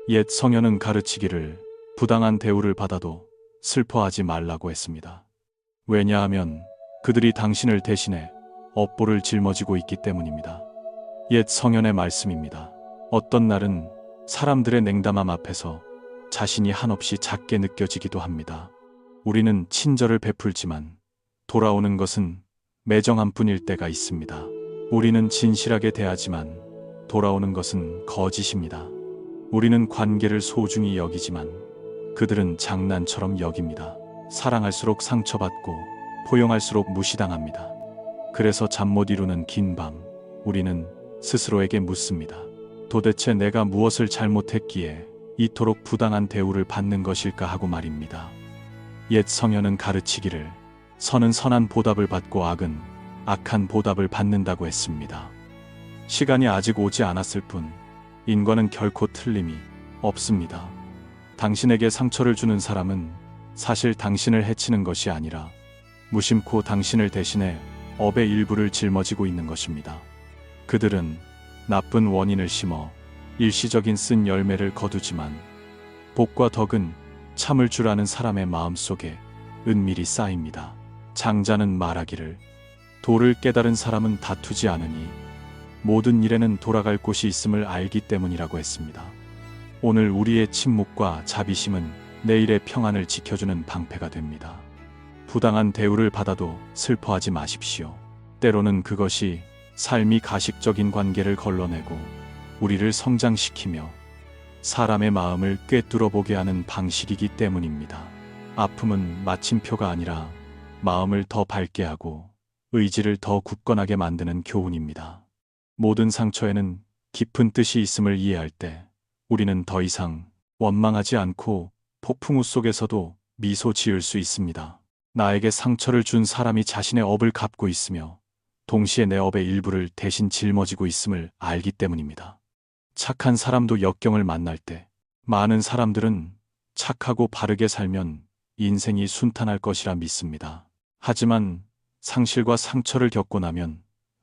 옛 성현은 가르치기를 부당한 대우를 받아도 슬퍼하지 말라고 했습니다. 왜냐하면 그들이 당신을 대신해 업보를 짊어지고 있기 때문입니다. 옛 성현의 말씀입니다. 어떤 날은 사람들의 냉담함 앞에서 자신이 한없이 작게 느껴지기도 합니다. 우리는 친절을 베풀지만 돌아오는 것은 매정한 뿐일 때가 있습니다. 우리는 진실하게 대하지만 돌아오는 것은 거짓입니다. 우리는 관계를 소중히 여기지만 그들은 장난처럼 여깁니다. 사랑할수록 상처받고 포용할수록 무시당합니다. 그래서 잠 못 이루는 긴 밤, 우리는 스스로에게 묻습니다. 도대체 내가 무엇을 잘못했기에 이토록 부당한 대우를 받는 것일까 하고 말입니다. 옛 성현은 가르치기를 선은 선한 보답을 받고 악은 악한 보답을 받는다고 했습니다. 시간이 아직 오지 않았을 뿐 인과는 결코 틀림이 없습니다. 당신에게 상처를 주는 사람은 사실 당신을 해치는 것이 아니라 무심코 당신을 대신해 업의 일부를 짊어지고 있는 것입니다. 그들은 나쁜 원인을 심어 일시적인 쓴 열매를 거두지만 복과 덕은 참을 줄 아는 사람의 마음속에 은밀히 쌓입니다. 장자는 말하기를 도를 깨달은 사람은 다투지 않으니 모든 일에는 돌아갈 곳이 있음을 알기 때문이라고 했습니다. 오늘 우리의 침묵과 자비심은 내일의 평안을 지켜주는 방패가 됩니다. 부당한 대우를 받아도 슬퍼하지 마십시오. 때로는 그것이 삶이 가식적인 관계를 걸러내고 우리를 성장시키며 사람의 마음을 꿰뚫어 보게 하는 방식이기 때문입니다. 아픔은 마침표가 아니라 마음을 더 밝게 하고 의지를 더 굳건하게 만드는 교훈입니다. 모든 상처에는 깊은 뜻이 있음을 이해할 때 우리는 더 이상 원망하지 않고 폭풍우 속에서도 미소 지을 수 있습니다. 나에게 상처를 준 사람이 자신의 업을 갚고 있으며 동시에 내 업의 일부를 대신 짊어지고 있음을 알기 때문입니다. 착한 사람도 역경을 만날 때 많은 사람들은 착하고 바르게 살면 인생이 순탄할 것이라 믿습니다. 하지만 상실과 상처를 겪고 나면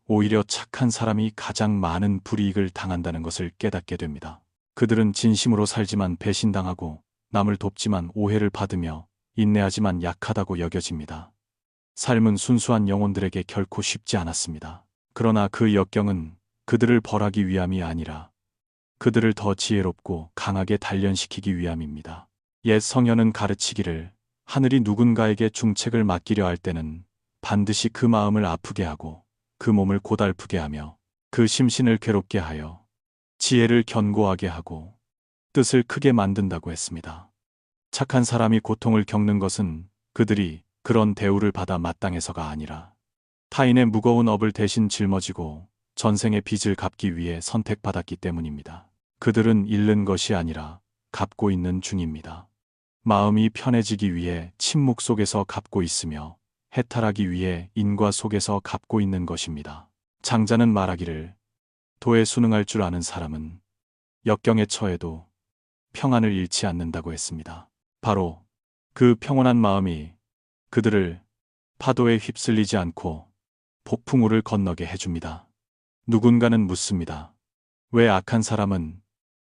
오히려 착한 사람이 가장 많은 불이익을 당한다는 것을 깨닫게 됩니다. 그들은 진심으로 살지만 배신당하고 남을 돕지만 오해를 받으며 인내하지만 약하다고 여겨집니다. 삶은 순수한 영혼들에게 결코 쉽지 않았습니다. 그러나 그 역경은 그들을 벌하기 위함이 아니라 그들을 더 지혜롭고 강하게 단련시키기 위함입니다. 옛 성현은 가르치기를 하늘이 누군가에게 중책을 맡기려 할 때는 반드시 그 마음을 아프게 하고 그 몸을 고달프게 하며 그 심신을 괴롭게 하여 지혜를 견고하게 하고 뜻을 크게 만든다고 했습니다. 착한 사람이 고통을 겪는 것은 그들이 그런 대우를 받아 마땅해서가 아니라 타인의 무거운 업을 대신 짊어지고 전생의 빚을 갚기 위해 선택받았기 때문입니다. 그들은 잃는 것이 아니라 갚고 있는 중입니다. 마음이 편해지기 위해 침묵 속에서 갚고 있으며 해탈하기 위해 인과 속에서 갚고 있는 것입니다. 장자는 말하기를 도에 순응할 줄 아는 사람은 역경에 처해도 평안을 잃지 않는다고 했습니다. 바로 그 평온한 마음이 그들을 파도에 휩쓸리지 않고 폭풍우를 건너게 해줍니다. 누군가는 묻습니다. 왜 악한 사람은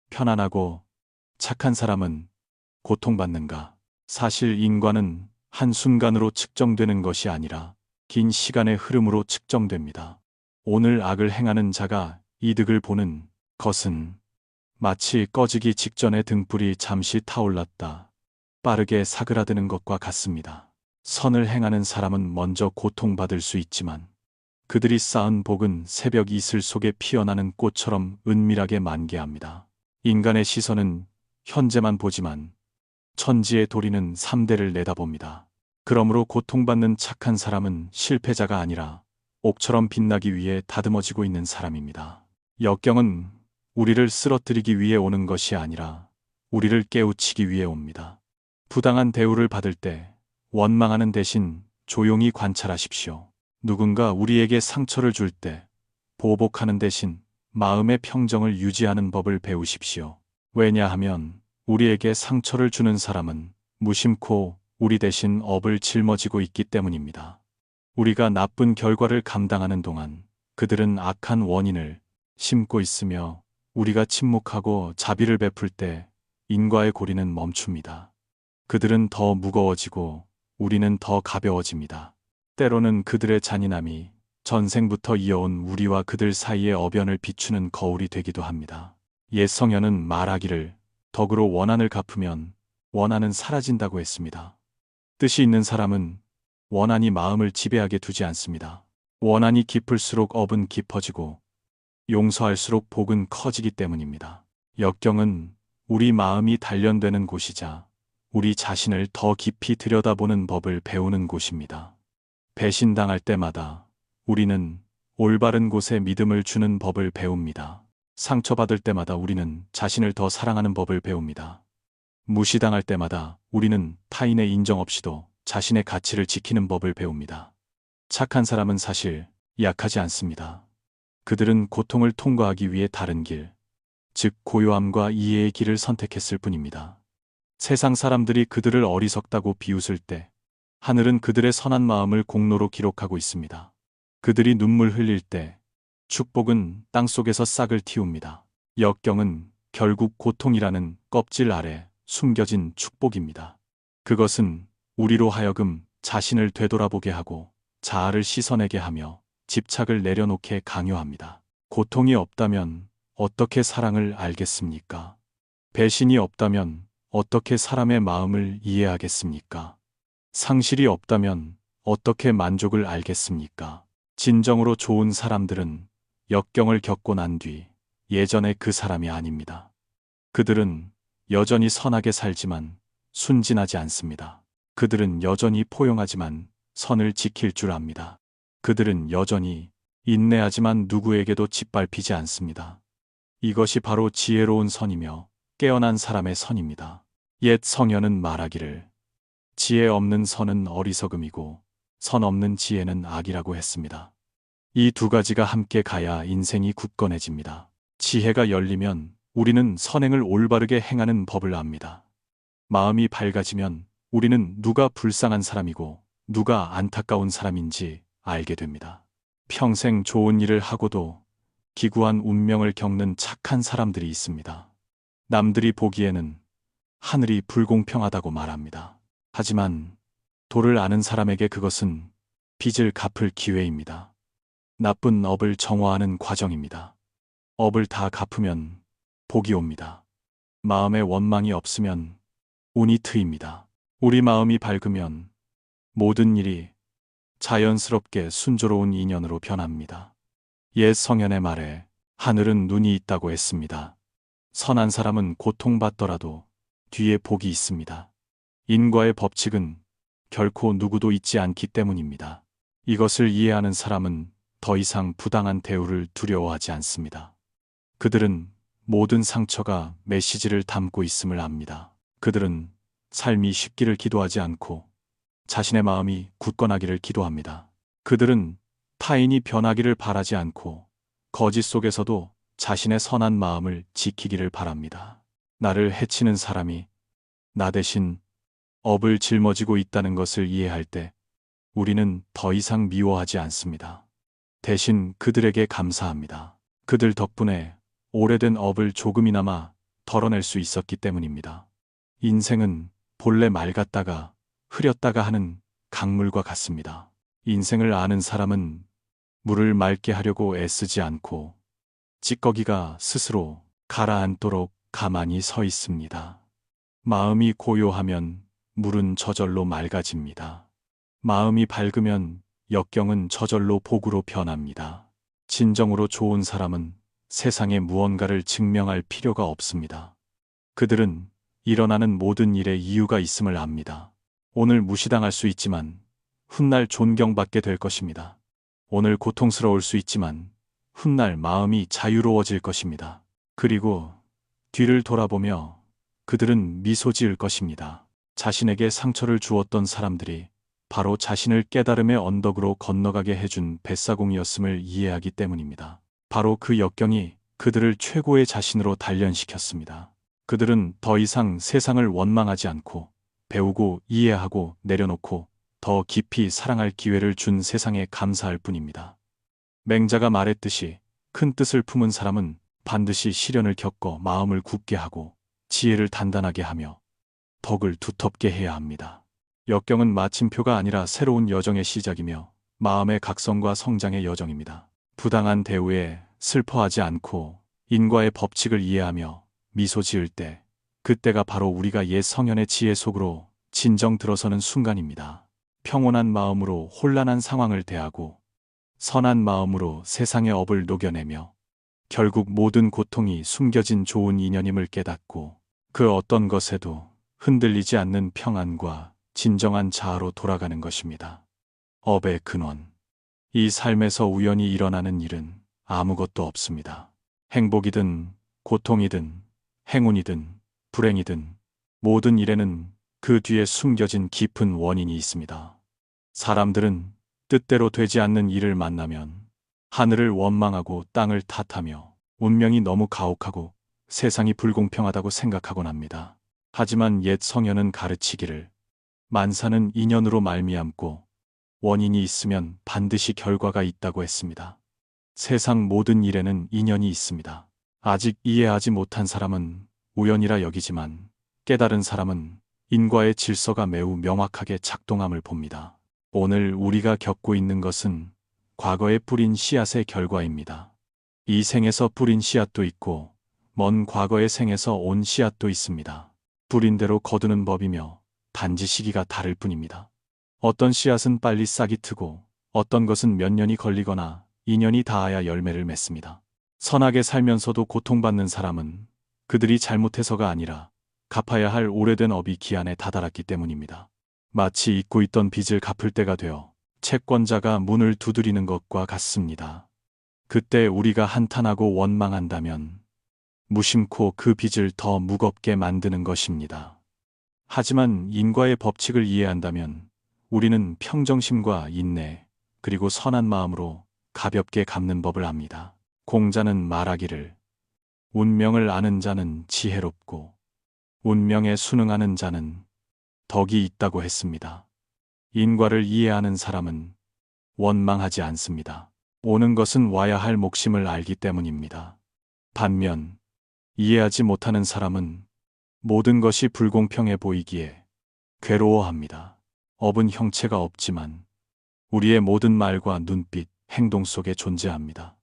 편안하고 착한 사람은 고통받는가? 사실 인과는 한순간으로 측정되는 것이 아니라 긴 시간의 흐름으로 측정됩니다. 오늘 악을 행하는 자가 이득을 보는 것은 마치 꺼지기 직전에 등불이 잠시 타올랐다 빠르게 사그라드는 것과 같습니다. 선을 행하는 사람은 먼저 고통받을 수 있지만 그들이 쌓은 복은 새벽 이슬 속에 피어나는 꽃처럼 은밀하게 만개합니다. 인간의 시선은 현재만 보지만 천지의 도리는 3대를 내다봅니다. 그러므로 고통받는 착한 사람은 실패자가 아니라 옥처럼 빛나기 위해 다듬어지고 있는 사람입니다. 역경은 우리를 쓰러뜨리기 위해 오는 것이 아니라 우리를 깨우치기 위해 옵니다. 부당한 대우를 받을 때 원망하는 대신 조용히 관찰하십시오. 누군가 우리에게 상처를 줄 때 보복하는 대신 마음의 평정을 유지하는 법을 배우십시오. 왜냐하면 우리에게 상처를 주는 사람은 무심코 우리 대신 업을 짊어지고 있기 때문입니다. 우리가 나쁜 결과를 감당하는 동안 그들은 악한 원인을 심고 있으며 우리가 침묵하고 자비를 베풀 때 인과의 고리는 멈춥니다. 그들은 더 무거워지고 우리는 더 가벼워집니다. 때로는 그들의 잔인함이 전생부터 이어온 우리와 그들 사이의 어변을 비추는 거울이 되기도 합니다. 옛 성현은 말하기를 덕으로 원한을 갚으면 원한은 사라진다고 했습니다. 뜻이 있는 사람은 원한이 마음을 지배하게 두지 않습니다. 원한이 깊을수록 업은 깊어지고 용서할수록 복은 커지기 때문입니다. 역경은 우리 마음이 단련되는 곳이자 우리 자신을 더 깊이 들여다보는 법을 배우는 곳입니다. 배신당할 때마다 우리는 올바른 곳에 믿음을 주는 법을 배웁니다. 상처받을 때마다 우리는 자신을 더 사랑하는 법을 배웁니다. 무시당할 때마다 우리는 타인의 인정 없이도 자신의 가치를 지키는 법을 배웁니다. 착한 사람은 사실 약하지 않습니다. 그들은 고통을 통과하기 위해 다른 길, 즉 고요함과 이해의 길을 선택했을 뿐입니다. 세상 사람들이 그들을 어리석다고 비웃을 때 하늘은 그들의 선한 마음을 공로로 기록하고 있습니다. 그들이 눈물 흘릴 때 축복은 땅속에서 싹을 틔웁니다. 역경은 결국 고통이라는 껍질 아래 숨겨진 축복입니다. 그것은 우리로 하여금 자신을 되돌아보게 하고 자아를 씻어내게 하며 집착을 내려놓게 강요합니다. 고통이 없다면 어떻게 사랑을 알겠습니까? 배신이 없다면 어떻게 사람의 마음을 이해하겠습니까? 상실이 없다면 어떻게 만족을 알겠습니까? 진정으로 좋은 사람들은 역경을 겪고 난 뒤 예전의 그 사람이 아닙니다. 그들은 여전히 선하게 살지만 순진하지 않습니다. 그들은 여전히 포용하지만 선을 지킬 줄 압니다. 그들은 여전히 인내하지만 누구에게도 짓밟히지 않습니다. 이것이 바로 지혜로운 선이며 깨어난 사람의 선입니다. 옛 성현은 말하기를 지혜 없는 선은 어리석음이고 선 없는 지혜는 악이라고 했습니다. 이 두 가지가 함께 가야 인생이 굳건해집니다. 지혜가 열리면 우리는 선행을 올바르게 행하는 법을 압니다. 마음이 밝아지면 우리는 누가 불쌍한 사람이고 누가 안타까운 사람인지 알게 됩니다. 평생 좋은 일을 하고도 기구한 운명을 겪는 착한 사람들이 있습니다. 남들이 보기에는 하늘이 불공평하다고 말합니다. 하지만 도를 아는 사람에게 그것은 빚을 갚을 기회입니다. 나쁜 업을 정화하는 과정입니다. 업을 다 갚으면 복이 옵니다. 마음에 원망이 없으면 운이 트입니다. 우리 마음이 밝으면 모든 일이 자연스럽게 순조로운 인연으로 변합니다. 옛 성현의 말에 하늘은 눈이 있다고 했습니다. 선한 사람은 고통받더라도 뒤에 복이 있습니다. 인과의 법칙은 결코 누구도 잊지 않기 때문입니다. 이것을 이해하는 사람은 더 이상 부당한 대우를 두려워하지 않습니다. 그들은 모든 상처가 메시지를 담고 있음을 압니다. 그들은 삶이 쉽기를 기도하지 않고 자신의 마음이 굳건하기를 기도합니다. 그들은 타인이 변하기를 바라지 않고 거짓 속에서도 자신의 선한 마음을 지키기를 바랍니다. 나를 해치는 사람이 나 대신 업을 짊어지고 있다는 것을 이해할 때 우리는 더 이상 미워하지 않습니다. 대신 그들에게 감사합니다. 그들 덕분에 오래된 업을 조금이나마 덜어낼 수 있었기 때문입니다. 인생은 본래 맑았다가 흐렸다가 하는 강물과 같습니다. 인생을 아는 사람은 물을 맑게 하려고 애쓰지 않고 찌꺼기가 스스로 가라앉도록 가만히 서 있습니다. 마음이 고요하면 물은 저절로 맑아집니다. 마음이 밝으면 역경은 저절로 복으로 변합니다. 진정으로 좋은 사람은 세상에 무언가를 증명할 필요가 없습니다. 그들은 일어나는 모든 일에 이유가 있음을 압니다. 오늘 무시당할 수 있지만 훗날 존경받게 될 것입니다. 오늘 고통스러울 수 있지만 훗날 마음이 자유로워질 것입니다. 그리고 뒤를 돌아보며 그들은 미소 지을 것입니다. 자신에게 상처를 주었던 사람들이 바로 자신을 깨달음의 언덕으로 건너가게 해준 뱃사공이었음을 이해하기 때문입니다. 바로 그 역경이 그들을 최고의 자신으로 단련시켰습니다. 그들은 더 이상 세상을 원망하지 않고 배우고 이해하고 내려놓고 더 깊이 사랑할 기회를 준 세상에 감사할 뿐입니다. 맹자가 말했듯이 큰 뜻을 품은 사람은 반드시 시련을 겪어 마음을 굳게 하고 지혜를 단단하게 하며 덕을 두텁게 해야 합니다. 역경은 마침표가 아니라 새로운 여정의 시작이며 마음의 각성과 성장의 여정입니다. 부당한 대우에 슬퍼하지 않고 인과의 법칙을 이해하며 미소 지을 때, 그때가 바로 우리가 옛 성현의 지혜 속으로 진정 들어서는 순간입니다. 평온한 마음으로 혼란한 상황을 대하고 선한 마음으로 세상의 업을 녹여내며 결국 모든 고통이 숨겨진 좋은 인연임을 깨닫고 그 어떤 것에도 흔들리지 않는 평안과 진정한 자아로 돌아가는 것입니다. 업의 근원. 이 삶에서 우연히 일어나는 일은 아무것도 없습니다. 행복이든 고통이든 행운이든 불행이든 모든 일에는 그 뒤에 숨겨진 깊은 원인이 있습니다. 사람들은 뜻대로 되지 않는 일을 만나면 하늘을 원망하고 땅을 탓하며 운명이 너무 가혹하고 세상이 불공평하다고 생각하곤 합니다. 하지만 옛 성현은 가르치기를 만사는 인연으로 말미암고 원인이 있으면 반드시 결과가 있다고 했습니다. 세상 모든 일에는 인연이 있습니다. 아직 이해하지 못한 사람은 우연이라 여기지만 깨달은 사람은 인과의 질서가 매우 명확하게 작동함을 봅니다. 오늘 우리가 겪고 있는 것은 과거에 뿌린 씨앗의 결과입니다. 이 생에서 뿌린 씨앗도 있고 먼 과거의 생에서 온 씨앗도 있습니다. 뿌린 대로 거두는 법이며 단지 시기가 다를 뿐입니다. 어떤 씨앗은 빨리 싹이 트고 어떤 것은 몇 년이 걸리거나 인연이 닿아야 열매를 맺습니다. 선하게 살면서도 고통받는 사람은 그들이 잘못해서가 아니라 갚아야 할 오래된 업이 기한에 다다랐기 때문입니다. 마치 잊고 있던 빚을 갚을 때가 되어 채권자가 문을 두드리는 것과 같습니다. 그때 우리가 한탄하고 원망한다면 무심코 그 빚을 더 무겁게 만드는 것입니다. 하지만 인과의 법칙을 이해한다면 우리는 평정심과 인내 그리고 선한 마음으로 가볍게 갚는 법을 압니다. 공자는 말하기를 운명을 아는 자는 지혜롭고 운명에 순응하는 자는 덕이 있다고 했습니다. 인과를 이해하는 사람은 원망하지 않습니다. 오는 것은 와야 할 몫임을 알기 때문입니다. 반면 이해하지 못하는 사람은 모든 것이 불공평해 보이기에 괴로워합니다. 업은 형체가 없지만 우리의 모든 말과 눈빛, 행동 속에 존재합니다.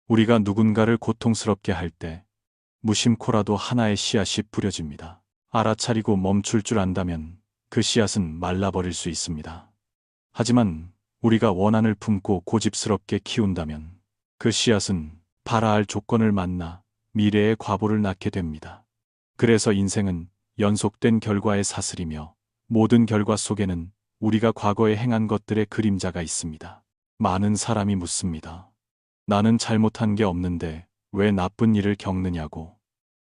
우리가 누군가를 고통스럽게 할 때 무심코라도 하나의 씨앗이 뿌려집니다. 알아차리고 멈출 줄 안다면 그 씨앗은 말라버릴 수 있습니다. 하지만 우리가 원한을 품고 고집스럽게 키운다면 그 씨앗은 바라할 조건을 만나 미래의 과보를 낳게 됩니다. 그래서 인생은 연속된 결과의 사슬이며 모든 결과 속에는 우리가 과거에 행한 것들의 그림자가 있습니다. 많은 사람이 묻습니다. 나는 잘못한 게 없는데 왜 나쁜 일을 겪느냐고.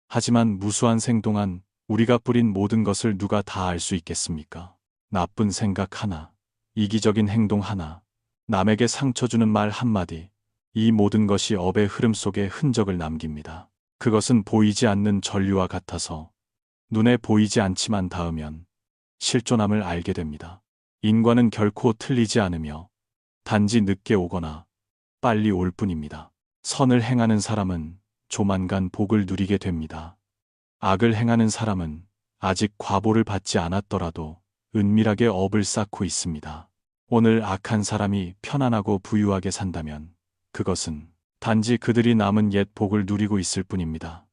하지만 무수한 생 동안 우리가 뿌린 모든 것을 누가 다 알 수 있겠습니까? 나쁜 생각 하나, 이기적인 행동 하나, 남에게 상처 주는 말 한마디, 이 모든 것이 업의 흐름 속에 흔적을 남깁니다. 그것은 보이지 않는 전류와 같아서 눈에 보이지 않지만 닿으면 실존함을 알게 됩니다. 인과는 결코 틀리지 않으며 단지 늦게 오거나 빨리 올 뿐입니다. 선을 행하는 사람은 조만간 복을 누리게 됩니다. 악을 행하는 사람은 아직 과보를 받지 않았더라도 은밀하게 업을 쌓고 있습니다. 오늘 악한 사람이 편안하고 부유하게 산다면 그것은 단지 그들이 남은 옛 복을 누리고 있을 뿐입니다.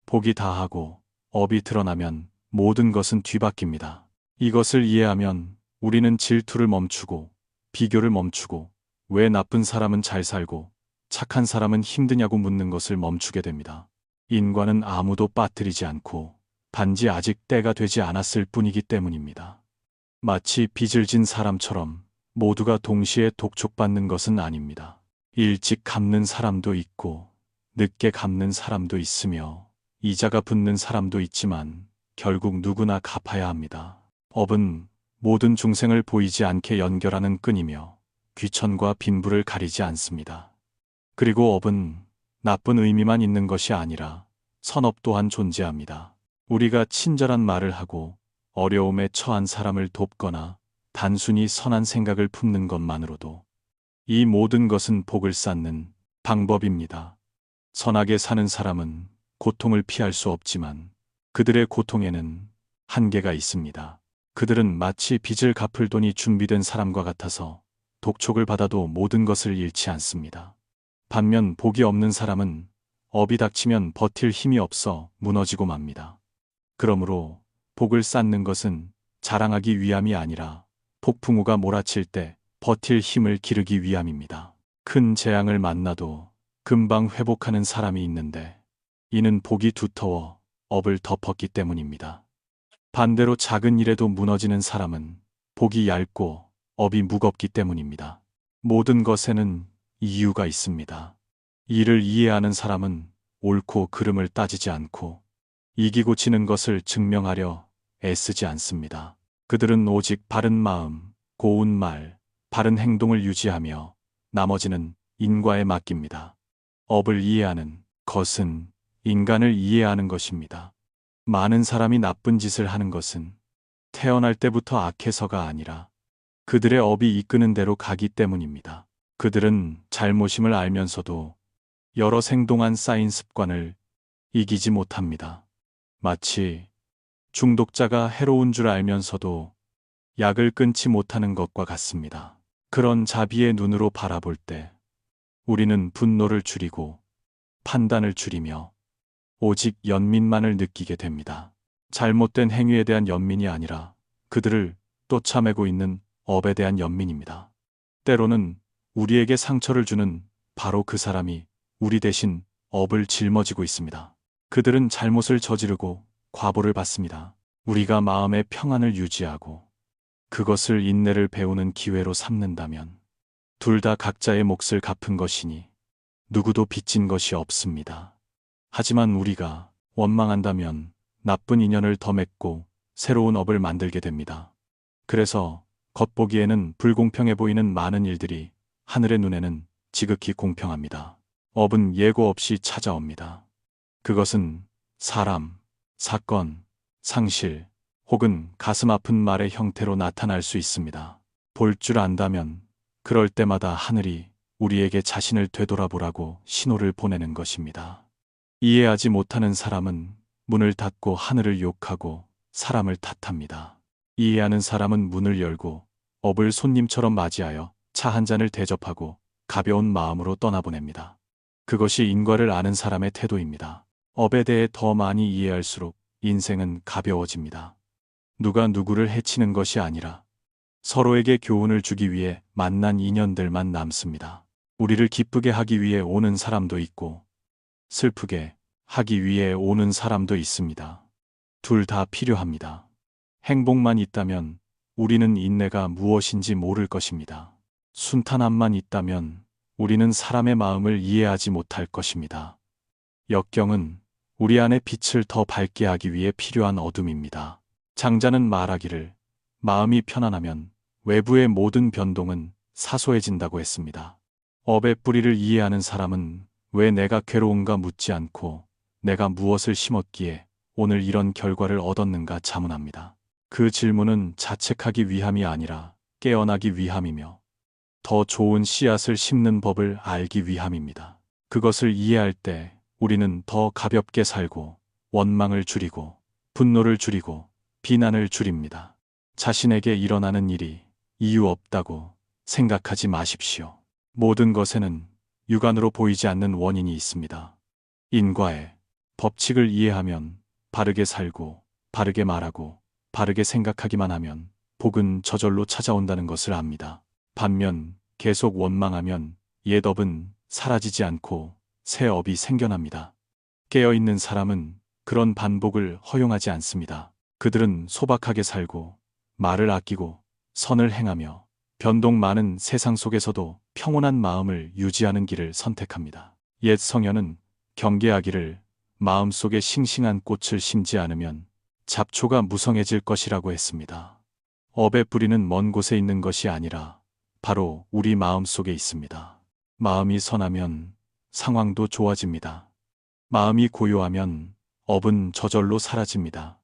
복이 다하고 업이 드러나면 모든 것은 뒤바뀝니다. 이것을 이해하면 우리는 질투를 멈추고 비교를 멈추고 왜 나쁜 사람은 잘 살고 착한 사람은 힘드냐고 묻는 것을 멈추게 됩니다. 인과는 아무도 빠뜨리지 않고 단지 아직 때가 되지 않았을 뿐이기 때문입니다. 마치 빚을 진 사람처럼 모두가 동시에 독촉받는 것은 아닙니다. 일찍 갚는 사람도 있고 늦게 갚는 사람도 있으며 이자가 붙는 사람도 있지만 결국 누구나 갚아야 합니다. 업은 모든 중생을 보이지 않게 연결하는 끈이며 귀천과 빈부를 가리지 않습니다. 그리고 업은 나쁜 의미만 있는 것이 아니라 선업 또한 존재합니다. 우리가 친절한 말을 하고 어려움에 처한 사람을 돕거나 단순히 선한 생각을 품는 것만으로도 이 모든 것은 복을 쌓는 방법입니다. 선하게 사는 사람은 고통을 피할 수 없지만 그들의 고통에는 한계가 있습니다. 그들은 마치 빚을 갚을 돈이 준비된 사람과 같아서 독촉을 받아도 모든 것을 잃지 않습니다. 반면 복이 없는 사람은 업이 닥치면 버틸 힘이 없어 무너지고 맙니다. 그러므로 복을 쌓는 것은 자랑하기 위함이 아니라 폭풍우가 몰아칠 때 버틸 힘을 기르기 위함입니다. 큰 재앙을 만나도 금방 회복하는 사람이 있는데 이는 복이 두터워 업을 덮었기 때문입니다. 반대로 작은 일에도 무너지는 사람은 복이 얇고 업이 무겁기 때문입니다. 모든 것에는 이유가 있습니다. 이를 이해하는 사람은 옳고 그름을 따지지 않고 이기고 지는 것을 증명하려 애쓰지 않습니다. 그들은 오직 바른 마음, 고운 말, 바른 행동을 유지하며 나머지는 인과에 맡깁니다. 업을 이해하는 것은 인간을 이해하는 것입니다. 많은 사람이 나쁜 짓을 하는 것은 태어날 때부터 악해서가 아니라 그들의 업이 이끄는 대로 가기 때문입니다. 그들은 잘못임을 알면서도 여러 생동한 쌓인 습관을 이기지 못합니다. 마치 중독자가 해로운 줄 알면서도 약을 끊지 못하는 것과 같습니다. 그런 자비의 눈으로 바라볼 때 우리는 분노를 줄이고 판단을 줄이며 오직 연민만을 느끼게 됩니다. 잘못된 행위에 대한 연민이 아니라 그들을 쫓아매고 있는 업에 대한 연민입니다. 때로는 우리에게 상처를 주는 바로 그 사람이 우리 대신 업을 짊어지고 있습니다. 그들은 잘못을 저지르고 과보를 받습니다. 우리가 마음의 평안을 유지하고 그것을 인내를 배우는 기회로 삼는다면 둘 다 각자의 몫을 갚은 것이니 누구도 빚진 것이 없습니다. 하지만 우리가 원망한다면 나쁜 인연을 더 맺고 새로운 업을 만들게 됩니다. 그래서 겉보기에는 불공평해 보이는 많은 일들이 하늘의 눈에는 지극히 공평합니다. 업은 예고 없이 찾아옵니다. 그것은 사람, 사건, 상실, 혹은 가슴 아픈 말의 형태로 나타날 수 있습니다. 볼 줄 안다면 그럴 때마다 하늘이 우리에게 자신을 되돌아보라고 신호를 보내는 것입니다. 이해하지 못하는 사람은 문을 닫고 하늘을 욕하고 사람을 탓합니다. 이해하는 사람은 문을 열고 업을 손님처럼 맞이하여 차 한 잔을 대접하고 가벼운 마음으로 떠나보냅니다. 그것이 인과를 아는 사람의 태도입니다. 업에 대해 더 많이 이해할수록 인생은 가벼워집니다. 누가 누구를 해치는 것이 아니라 서로에게 교훈을 주기 위해 만난 인연들만 남습니다. 우리를 기쁘게 하기 위해 오는 사람도 있고 슬프게 하기 위해 오는 사람도 있습니다. 둘 다 필요합니다. 행복만 있다면 우리는 인내가 무엇인지 모를 것입니다. 순탄함만 있다면 우리는 사람의 마음을 이해하지 못할 것입니다. 역경은 우리 안의 빛을 더 밝게 하기 위해 필요한 어둠입니다. 장자는 말하기를 마음이 편안하면 외부의 모든 변동은 사소해진다고 했습니다. 업의 뿌리를 이해하는 사람은 왜 내가 괴로운가 묻지 않고 내가 무엇을 심었기에 오늘 이런 결과를 얻었는가 자문합니다. 그 질문은 자책하기 위함이 아니라 깨어나기 위함이며 더 좋은 씨앗을 심는 법을 알기 위함입니다. 그것을 이해할 때 우리는 더 가볍게 살고 원망을 줄이고 분노를 줄이고 비난을 줄입니다. 자신에게 일어나는 일이 이유 없다고 생각하지 마십시오. 모든 것에는 육안으로 보이지 않는 원인이 있습니다. 인과의 법칙을 이해하면 바르게 살고 바르게 말하고 바르게 생각하기만 하면 복은 저절로 찾아온다는 것을 압니다. 반면 계속 원망하면 옛 업은 사라지지 않고 새 업이 생겨납니다. 깨어있는 사람은 그런 반복을 허용하지 않습니다. 그들은 소박하게 살고 말을 아끼고 선을 행하며 변동 많은 세상 속에서도 평온한 마음을 유지하는 길을 선택합니다. 옛 성현은 경계하기를 마음속에 싱싱한 꽃을 심지 않으면 잡초가 무성해질 것이라고 했습니다. 업의 뿌리는 먼 곳에 있는 것이 아니라 바로 우리 마음 속에 있습니다. 마음이 선하면 상황도 좋아집니다. 마음이 고요하면 업은 저절로 사라집니다.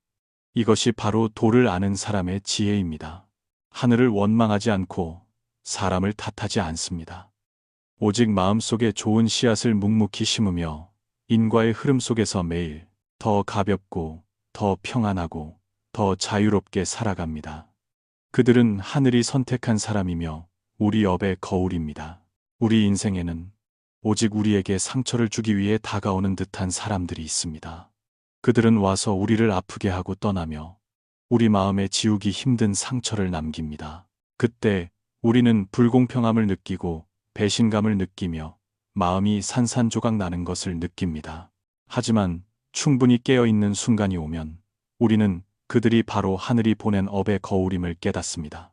이것이 바로 도를 아는 사람의 지혜입니다. 하늘을 원망하지 않고 사람을 탓하지 않습니다. 오직 마음속에 좋은 씨앗을 묵묵히 심으며 인과의 흐름 속에서 매일 더 가볍고 더 평안하고 더 자유롭게 살아갑니다. 그들은 하늘이 선택한 사람이며 우리 업의 거울입니다. 우리 인생에는 오직 우리에게 상처를 주기 위해 다가오는 듯한 사람들이 있습니다. 그들은 와서 우리를 아프게 하고 떠나며 우리 마음에 지우기 힘든 상처를 남깁니다. 그때 우리는 불공평함을 느끼고 배신감을 느끼며 마음이 산산조각 나는 것을 느낍니다. 하지만 충분히 깨어있는 순간이 오면 우리는 그들이 바로 하늘이 보낸 업의 거울임을 깨닫습니다.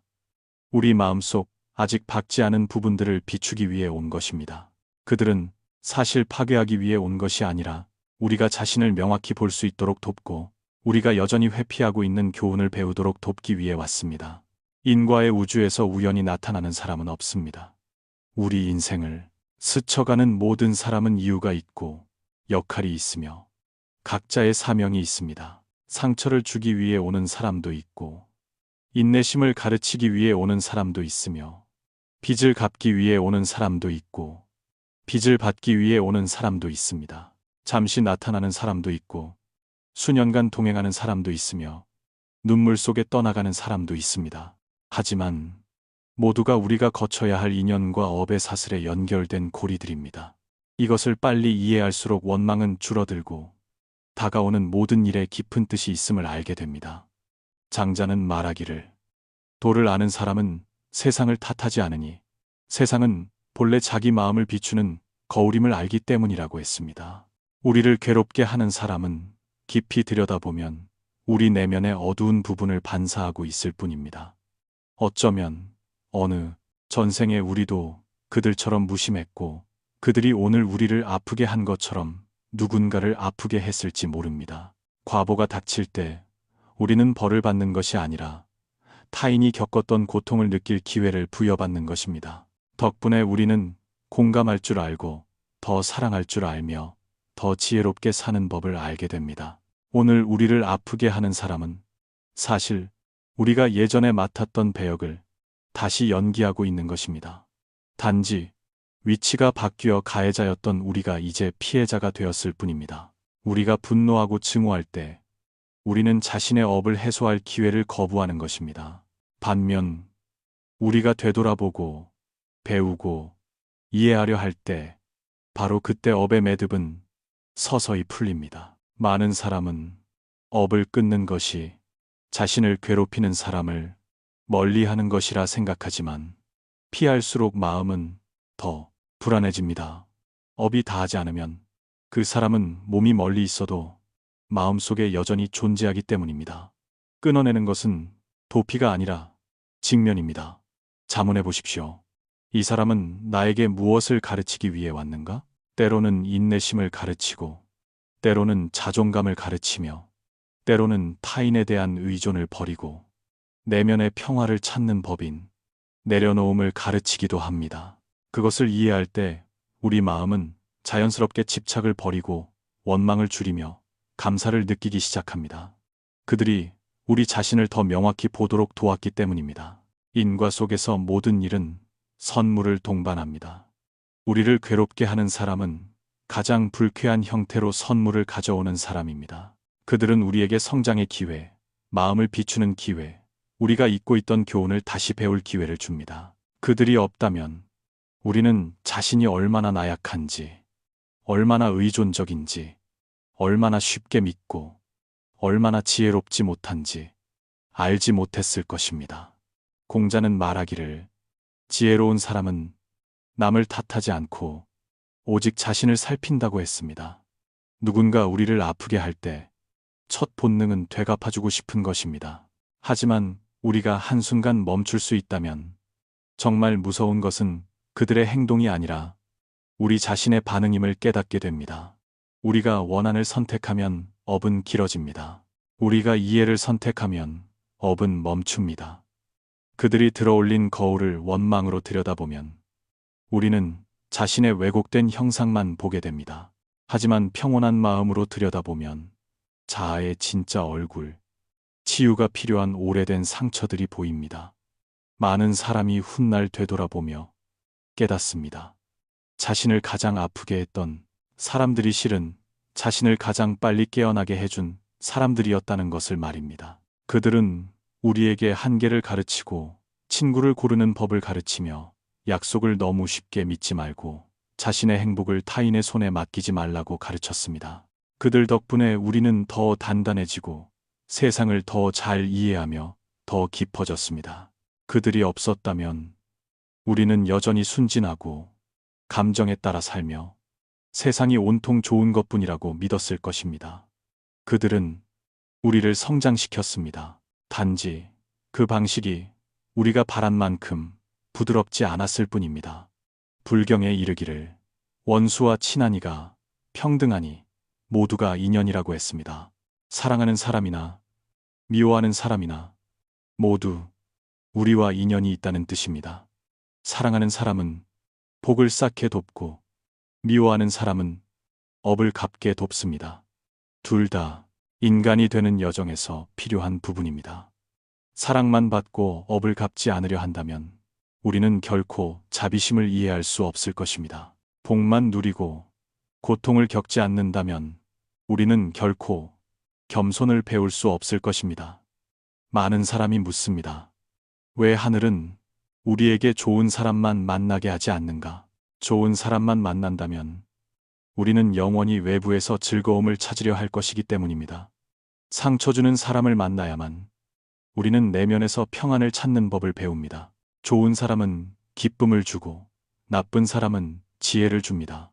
우리 마음속 아직 박지 않은 부분들을 비추기 위해 온 것입니다. 그들은 사실 파괴하기 위해 온 것이 아니라 우리가 자신을 명확히 볼 수 있도록 돕고 우리가 여전히 회피하고 있는 교훈을 배우도록 돕기 위해 왔습니다. 인과의 우주에서 우연히 나타나는 사람은 없습니다. 우리 인생을 스쳐가는 모든 사람은 이유가 있고 역할이 있으며 각자의 사명이 있습니다. 상처를 주기 위해 오는 사람도 있고 인내심을 가르치기 위해 오는 사람도 있으며 빚을 갚기 위해 오는 사람도 있고 빚을 받기 위해 오는 사람도 있습니다. 잠시 나타나는 사람도 있고 수년간 동행하는 사람도 있으며 눈물 속에 떠나가는 사람도 있습니다. 하지만 모두가 우리가 거쳐야 할 인연과 업의 사슬에 연결된 고리들입니다. 이것을 빨리 이해할수록 원망은 줄어들고 다가오는 모든 일에 깊은 뜻이 있음을 알게 됩니다. 장자는 말하기를 도를 아는 사람은 세상을 탓하지 않으니 세상은 본래 자기 마음을 비추는 거울임을 알기 때문이라고 했습니다. 우리를 괴롭게 하는 사람은 깊이 들여다보면 우리 내면의 어두운 부분을 반사하고 있을 뿐입니다. 어쩌면 어느 전생에 우리도 그들처럼 무심했고 그들이 오늘 우리를 아프게 한 것처럼 누군가를 아프게 했을지 모릅니다. 과보가 닥칠 때 우리는 벌을 받는 것이 아니라 타인이 겪었던 고통을 느낄 기회를 부여받는 것입니다. 덕분에 우리는 공감할 줄 알고 더 사랑할 줄 알며 더 지혜롭게 사는 법을 알게 됩니다. 오늘 우리를 아프게 하는 사람은 사실 우리가 예전에 맡았던 배역을 다시 연기하고 있는 것입니다. 단지 위치가 바뀌어 가해자였던 우리가 이제 피해자가 되었을 뿐입니다. 우리가 분노하고 증오할 때 우리는 자신의 업을 해소할 기회를 거부하는 것입니다. 반면 우리가 되돌아보고 배우고 이해하려 할 때 바로 그때 업의 매듭은 서서히 풀립니다. 많은 사람은 업을 끊는 것이 자신을 괴롭히는 사람을 멀리하는 것이라 생각하지만 피할수록 마음은 더 불안해집니다. 업이 닿지 않으면 그 사람은 몸이 멀리 있어도 마음속에 여전히 존재하기 때문입니다. 끊어내는 것은 도피가 아니라 직면입니다. 자문해 보십시오. 이 사람은 나에게 무엇을 가르치기 위해 왔는가? 때로는 인내심을 가르치고 때로는 자존감을 가르치며 때로는 타인에 대한 의존을 버리고 내면의 평화를 찾는 법인 내려놓음을 가르치기도 합니다. 그것을 이해할 때 우리 마음은 자연스럽게 집착을 버리고 원망을 줄이며 감사를 느끼기 시작합니다. 그들이 우리 자신을 더 명확히 보도록 도왔기 때문입니다. 인과 속에서 모든 일은 선물을 동반합니다. 우리를 괴롭게 하는 사람은 가장 불쾌한 형태로 선물을 가져오는 사람입니다. 그들은 우리에게 성장의 기회, 마음을 비추는 기회, 우리가 잊고 있던 교훈을 다시 배울 기회를 줍니다. 그들이 없다면 우리는 자신이 얼마나 나약한지, 얼마나 의존적인지, 얼마나 쉽게 믿고, 얼마나 지혜롭지 못한지 알지 못했을 것입니다. 공자는 말하기를 지혜로운 사람은 남을 탓하지 않고 오직 자신을 살핀다고 했습니다. 누군가 우리를 아프게 할 때 첫 본능은 되갚아주고 싶은 것입니다. 하지만 우리가 한순간 멈출 수 있다면 정말 무서운 것은 그들의 행동이 아니라 우리 자신의 반응임을 깨닫게 됩니다. 우리가 원한을 선택하면 업은 길어집니다. 우리가 이해를 선택하면 업은 멈춥니다. 그들이 들어올린 거울을 원망으로 들여다보면 우리는 자신의 왜곡된 형상만 보게 됩니다. 하지만 평온한 마음으로 들여다보면 자아의 진짜 얼굴, 치유가 필요한 오래된 상처들이 보입니다. 많은 사람이 훗날 되돌아보며 깨닫습니다. 자신을 가장 아프게 했던 사람들이 실은 자신을 가장 빨리 깨어나게 해준 사람들이었다는 것을 말입니다. 그들은 우리에게 한계를 가르치고 친구를 고르는 법을 가르치며 약속을 너무 쉽게 믿지 말고 자신의 행복을 타인의 손에 맡기지 말라고 가르쳤습니다. 그들 덕분에 우리는 더 단단해지고 세상을 더 잘 이해하며 더 깊어졌습니다. 그들이 없었다면 우리는 여전히 순진하고 감정에 따라 살며 세상이 온통 좋은 것뿐이라고 믿었을 것입니다. 그들은 우리를 성장시켰습니다. 단지 그 방식이 우리가 바란 만큼 부드럽지 않았을 뿐입니다. 불경에 이르기를 원수와 친하니가 평등하니 모두가 인연이라고 했습니다. 사랑하는 사람이나 미워하는 사람이나 모두 우리와 인연이 있다는 뜻입니다. 사랑하는 사람은 복을 쌓게 돕고 미워하는 사람은 업을 갚게 돕습니다. 둘 다 인간이 되는 여정에서 필요한 부분입니다. 사랑만 받고 업을 갚지 않으려 한다면 우리는 결코 자비심을 이해할 수 없을 것입니다. 복만 누리고 고통을 겪지 않는다면 우리는 결코 겸손을 배울 수 없을 것입니다. 많은 사람이 묻습니다. 왜 하늘은 우리에게 좋은 사람만 만나게 하지 않는가? 좋은 사람만 만난다면 우리는 영원히 외부에서 즐거움을 찾으려 할 것이기 때문입니다. 상처 주는 사람을 만나야만 우리는 내면에서 평안을 찾는 법을 배웁니다. 좋은 사람은 기쁨을 주고 나쁜 사람은 지혜를 줍니다.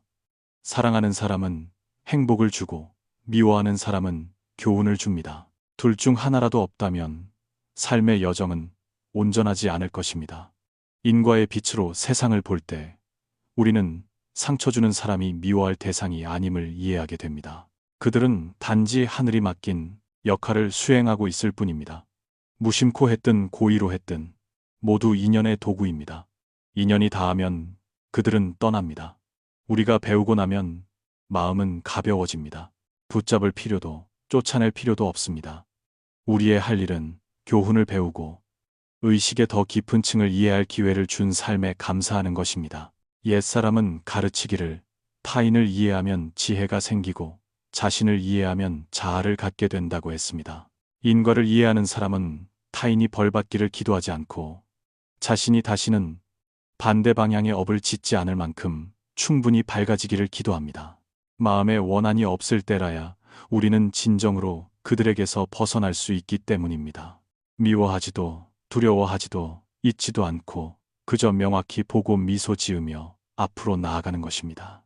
사랑하는 사람은 행복을 주고 미워하는 사람은 교훈을 줍니다. 둘 중 하나라도 없다면 삶의 여정은 온전하지 않을 것입니다. 인과의 빛으로 세상을 볼 때 우리는 상처 주는 사람이 미워할 대상이 아님을 이해하게 됩니다. 그들은 단지 하늘이 맡긴 역할을 수행하고 있을 뿐입니다. 무심코 했든 고의로 했든 모두 인연의 도구입니다. 인연이 닿으면 그들은 떠납니다. 우리가 배우고 나면 마음은 가벼워집니다. 붙잡을 필요도 쫓아낼 필요도 없습니다. 우리의 할 일은 교훈을 배우고 의식의 더 깊은 층을 이해할 기회를 준 삶에 감사하는 것입니다. 옛사람은 가르치기를 타인을 이해하면 지혜가 생기고 자신을 이해하면 자아를 갖게 된다고 했습니다. 인과를 이해하는 사람은 타인이 벌받기를 기도하지 않고 자신이 다시는 반대 방향의 업을 짓지 않을 만큼 충분히 밝아지기를 기도합니다. 마음에 원한이 없을 때라야 우리는 진정으로 그들에게서 벗어날 수 있기 때문입니다. 미워하지도 두려워하지도 잊지도 않고 그저 명확히 보고 미소 지으며 앞으로 나아가는 것입니다.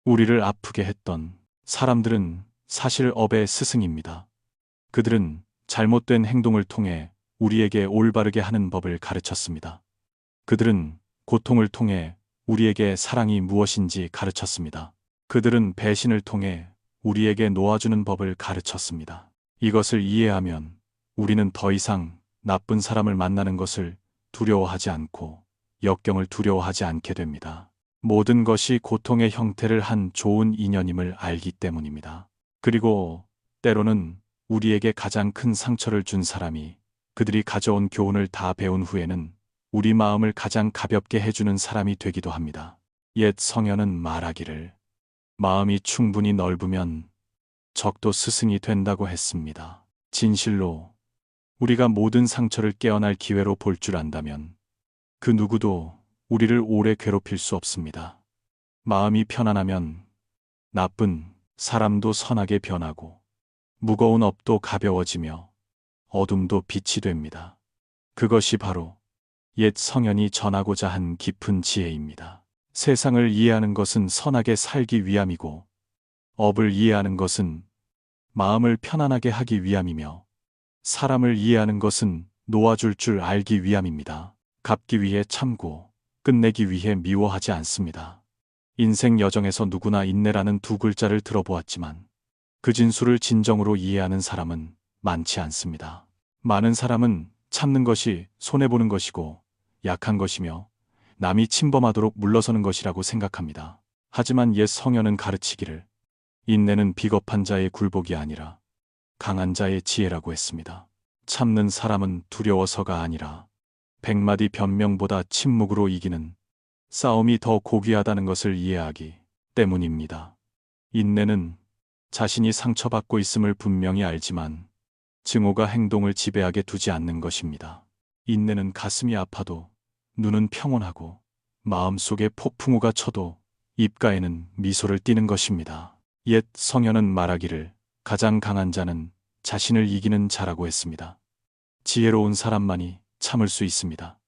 우리를 아프게 했던 사람들은 사실 업의 스승입니다. 그들은 잘못된 행동을 통해 우리에게 올바르게 하는 법을 가르쳤습니다. 그들은 고통을 통해 우리에게 사랑이 무엇인지 가르쳤습니다. 그들은 배신을 통해 우리에게 놓아주는 법을 가르쳤습니다. 이것을 이해하면 우리는 더 이상 나쁜 사람을 만나는 것을 두려워하지 않고 역경을 두려워하지 않게 됩니다. 모든 것이 고통의 형태를 한 좋은 인연임을 알기 때문입니다. 그리고 때로는 우리에게 가장 큰 상처를 준 사람이 그들이 가져온 교훈을 다 배운 후에는 우리 마음을 가장 가볍게 해주는 사람이 되기도 합니다. 옛 성현은 말하기를 마음이 충분히 넓으면 적도 스승이 된다고 했습니다. 진실로 우리가 모든 상처를 깨어날 기회로 볼 줄 안다면 그 누구도 우리를 오래 괴롭힐 수 없습니다. 마음이 편안하면 나쁜 사람도 선하게 변하고 무거운 업도 가벼워지며 어둠도 빛이 됩니다. 그것이 바로 옛 성현이 전하고자 한 깊은 지혜입니다. 세상을 이해하는 것은 선하게 살기 위함이고 업을 이해하는 것은 마음을 편안하게 하기 위함이며 사람을 이해하는 것은 놓아줄 줄 알기 위함입니다. 갚기 위해 참고 끝내기 위해 미워하지 않습니다. 인생 여정에서 누구나 인내라는 두 글자를 들어보았지만 그 진수를 진정으로 이해하는 사람은 많지 않습니다. 많은 사람은 참는 것이 손해보는 것이고 약한 것이며 남이 침범하도록 물러서는 것이라고 생각합니다. 하지만 옛 성현은 가르치기를 인내는 비겁한 자의 굴복이 아니라 강한 자의 지혜라고 했습니다. 참는 사람은 두려워서가 아니라 100마디 변명보다 침묵으로 이기는 싸움이 더 고귀하다는 것을 이해하기 때문입니다. 인내는 자신이 상처받고 있음을 분명히 알지만 증오가 행동을 지배하게 두지 않는 것입니다. 인내는 가슴이 아파도 눈은 평온하고 마음속에 폭풍우가 쳐도 입가에는 미소를 띠는 것입니다. 옛 성현은 말하기를 가장 강한 자는 자신을 이기는 자라고 했습니다. 지혜로운 사람만이 참을 수 있습니다.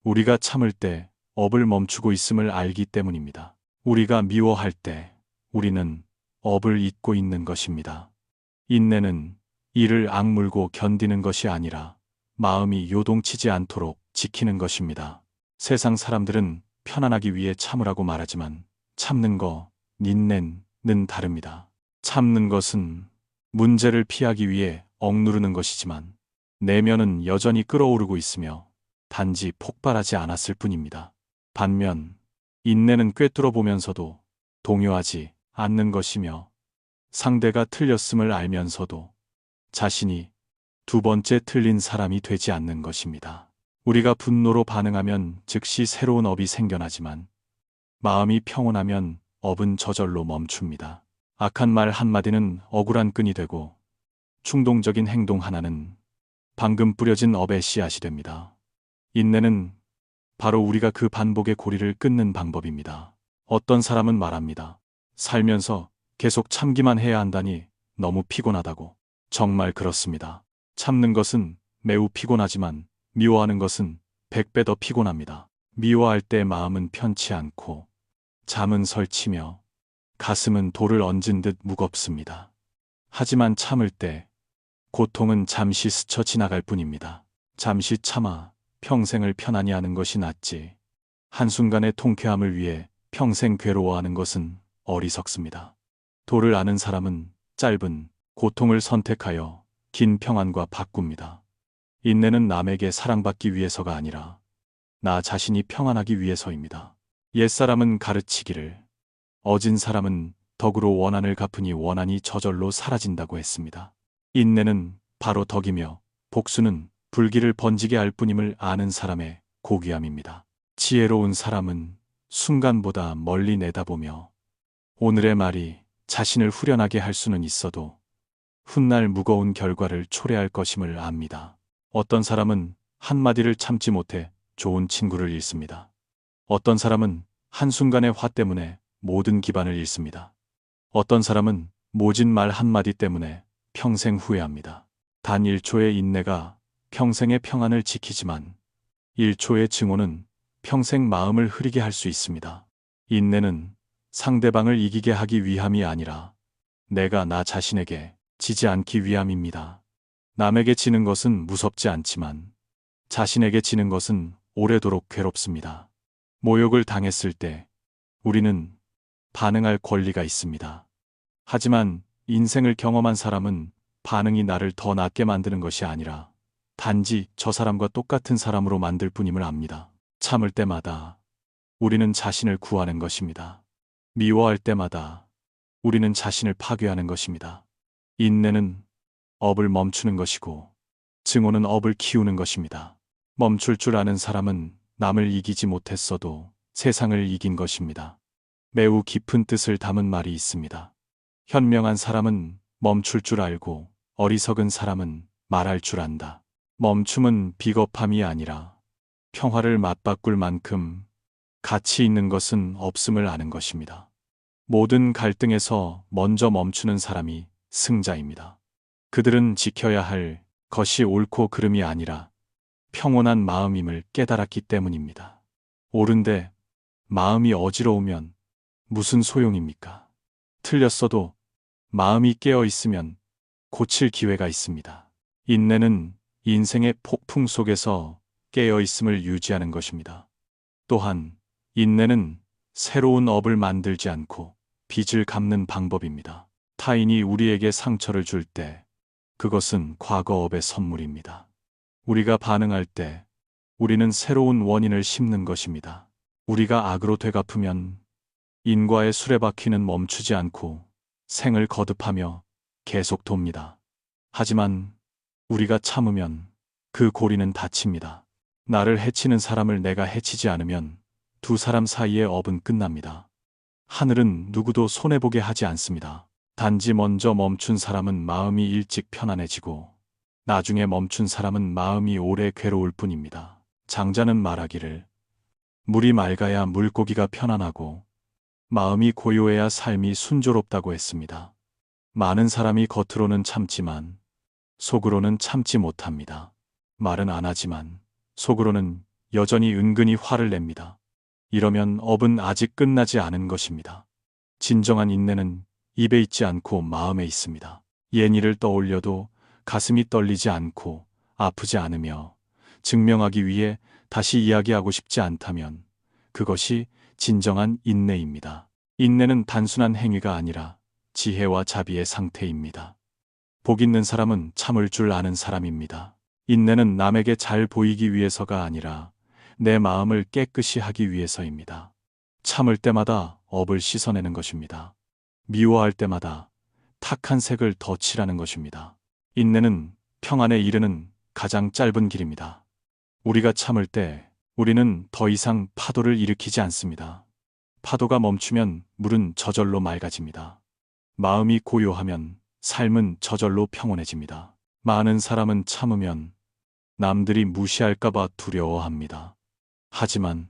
우리가 참을 때 업을 멈추고 있음을 알기 때문입니다. 우리가 미워할 때 우리는 업을 잇고 있는 것입니다. 인내는 이를 악물고 견디는 것이 아니라 마음이 요동치지 않도록 지키는 것입니다. 세상 사람들은 편안하기 위해 참으라고 말하지만 참는 거, 인내는 다릅니다. 참는 것은 문제를 피하기 위해 억누르는 것이지만 내면은 여전히 끓어오르고 있으며 단지 폭발하지 않았을 뿐입니다. 반면 인내는 꿰뚫어 보면서도 동요하지 않는 것이며 상대가 틀렸음을 알면서도 자신이 두 번째 틀린 사람이 되지 않는 것입니다. 우리가 분노로 반응하면 즉시 새로운 업이 생겨나지만 마음이 평온하면 업은 저절로 멈춥니다. 악한 말 한마디는 억울한 끈이 되고 충동적인 행동 하나는 방금 뿌려진 업의 씨앗이 됩니다. 인내는 바로 우리가 그 반복의 고리를 끊는 방법입니다. 어떤 사람은 말합니다. 살면서 계속 참기만 해야 한다니 너무 피곤하다고. 정말 그렇습니다. 참는 것은 매우 피곤하지만 미워하는 것은 100배 더 피곤합니다. 미워할 때 마음은 편치 않고 잠은 설치며 가슴은 돌을 얹은 듯 무겁습니다. 하지만 참을 때 고통은 잠시 스쳐 지나갈 뿐입니다. 잠시 참아 평생을 편안히 하는 것이 낫지 한순간의 통쾌함을 위해 평생 괴로워하는 것은 어리석습니다. 도를 아는 사람은 짧은 고통을 선택하여 긴 평안과 바꿉니다. 인내는 남에게 사랑받기 위해서가 아니라 나 자신이 평안하기 위해서입니다. 옛사람은 가르치기를 어진 사람은 덕으로 원한을 갚으니 원한이 저절로 사라진다고 했습니다. 인내는 바로 덕이며 복수는 불길을 번지게 할 뿐임을 아는 사람의 고귀함입니다. 지혜로운 사람은 순간보다 멀리 내다보며 오늘의 말이 자신을 후련하게 할 수는 있어도 훗날 무거운 결과를 초래할 것임을 압니다. 어떤 사람은 한마디를 참지 못해 좋은 친구를 잃습니다. 어떤 사람은 한순간의 화 때문에 모든 기반을 잃습니다. 어떤 사람은 모진 말 한마디 때문에 평생 후회합니다. 단 1초의 인내가 평생의 평안을 지키지만 1초의 증오는 평생 마음을 흐리게 할 수 있습니다. 인내는 상대방을 이기게 하기 위함이 아니라 내가 나 자신에게 지지 않기 위함입니다. 남에게 지는 것은 무섭지 않지만 자신에게 지는 것은 오래도록 괴롭습니다. 모욕을 당했을 때 우리는 반응할 권리가 있습니다. 하지만 인생을 경험한 사람은 반응이 나를 더 낫게 만드는 것이 아니라 단지 저 사람과 똑같은 사람으로 만들 뿐임을 압니다. 참을 때마다 우리는 자신을 구하는 것입니다. 미워할 때마다 우리는 자신을 파괴하는 것입니다. 인내는 업을 멈추는 것이고 증오는 업을 키우는 것입니다. 멈출 줄 아는 사람은 남을 이기지 못했어도 세상을 이긴 것입니다. 매우 깊은 뜻을 담은 말이 있습니다. 현명한 사람은 멈출 줄 알고 어리석은 사람은 말할 줄 안다. 멈춤은 비겁함이 아니라 평화를 맞바꿀 만큼 가치 있는 것은 없음을 아는 것입니다. 모든 갈등에서 먼저 멈추는 사람이 승자입니다. 그들은 지켜야 할 것이 옳고 그름이 아니라 평온한 마음임을 깨달았기 때문입니다. 옳은데 마음이 어지러우면 무슨 소용입니까? 틀렸어도 마음이 깨어 있으면 고칠 기회가 있습니다. 인내는 인생의 폭풍 속에서 깨어 있음을 유지하는 것입니다. 또한 인내는 새로운 업을 만들지 않고 빚을 갚는 방법입니다. 타인이 우리에게 상처를 줄 때 그것은 과거 업의 선물입니다. 우리가 반응할 때 우리는 새로운 원인을 심는 것입니다. 우리가 악으로 되갚으면 인과의 수레바퀴는 멈추지 않고 생을 거듭하며 계속 돕니다. 하지만 우리가 참으면 그 고리는 닫힙니다. 나를 해치는 사람을 내가 해치지 않으면 두 사람 사이의 업은 끝납니다. 하늘은 누구도 손해보게 하지 않습니다. 단지 먼저 멈춘 사람은 마음이 일찍 편안해지고 나중에 멈춘 사람은 마음이 오래 괴로울 뿐입니다. 장자는 말하기를 물이 맑아야 물고기가 편안하고 마음이 고요해야 삶이 순조롭다고 했습니다. 많은 사람이 겉으로는 참지만 속으로는 참지 못합니다. 말은 안 하지만 속으로는 여전히 은근히 화를 냅니다. 이러면 업은 아직 끝나지 않은 것입니다. 진정한 인내는 입에 있지 않고 마음에 있습니다. 옛 일을 떠올려도 가슴이 떨리지 않고 아프지 않으며 증명하기 위해 다시 이야기하고 싶지 않다면 그것이 진정한 인내입니다. 인내는 단순한 행위가 아니라 지혜와 자비의 상태입니다. 복 있는 사람은 참을 줄 아는 사람입니다. 인내는 남에게 잘 보이기 위해서가 아니라 내 마음을 깨끗이 하기 위해서입니다. 참을 때마다 업을 씻어내는 것입니다. 미워할 때마다 탁한 색을 더 칠하는 것입니다. 인내는 평안에 이르는 가장 짧은 길입니다. 우리가 참을 때 우리는 더 이상 파도를 일으키지 않습니다. 파도가 멈추면 물은 저절로 맑아집니다. 마음이 고요하면 삶은 저절로 평온해집니다. 많은 사람은 참으면 남들이 무시할까봐 두려워합니다. 하지만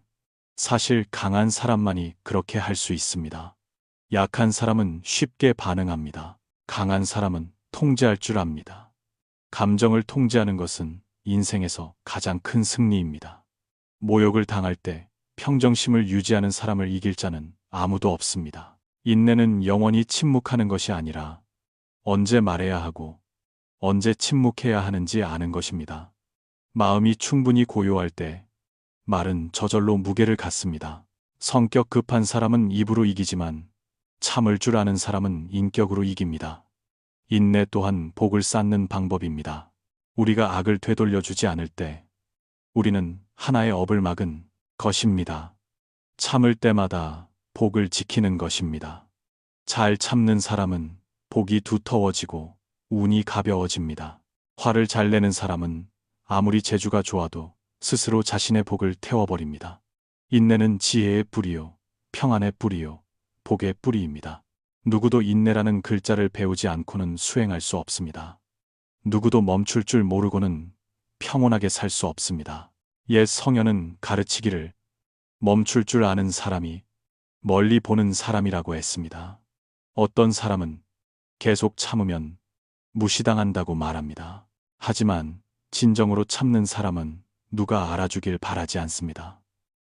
사실 강한 사람만이 그렇게 할 수 있습니다. 약한 사람은 쉽게 반응합니다. 강한 사람은 통제할 줄 압니다. 감정을 통제하는 것은 인생에서 가장 큰 승리입니다. 모욕을 당할 때 평정심을 유지하는 사람을 이길 자는 아무도 없습니다. 인내는 영원히 침묵하는 것이 아니라 언제 말해야 하고 언제 침묵해야 하는지 아는 것입니다. 마음이 충분히 고요할 때 말은 저절로 무게를 갖습니다. 성격 급한 사람은 입으로 이기지만 참을 줄 아는 사람은 인격으로 이깁니다. 인내 또한 복을 쌓는 방법입니다. 우리가 악을 되돌려주지 않을 때 우리는 하나의 업을 막은 것입니다. 참을 때마다 복을 지키는 것입니다. 잘 참는 사람은 복이 두터워지고 운이 가벼워집니다. 화를 잘 내는 사람은 아무리 재주가 좋아도 스스로 자신의 복을 태워버립니다. 인내는 지혜의 뿌리요, 평안의 뿌리요, 복의 뿌리입니다. 누구도 인내라는 글자를 배우지 않고는 수행할 수 없습니다. 누구도 멈출 줄 모르고는 평온하게 살 수 없습니다. 옛 성현은 가르치기를 멈출 줄 아는 사람이 멀리 보는 사람이라고 했습니다. 어떤 사람은 계속 참으면 무시당한다고 말합니다. 하지만 진정으로 참는 사람은 누가 알아주길 바라지 않습니다.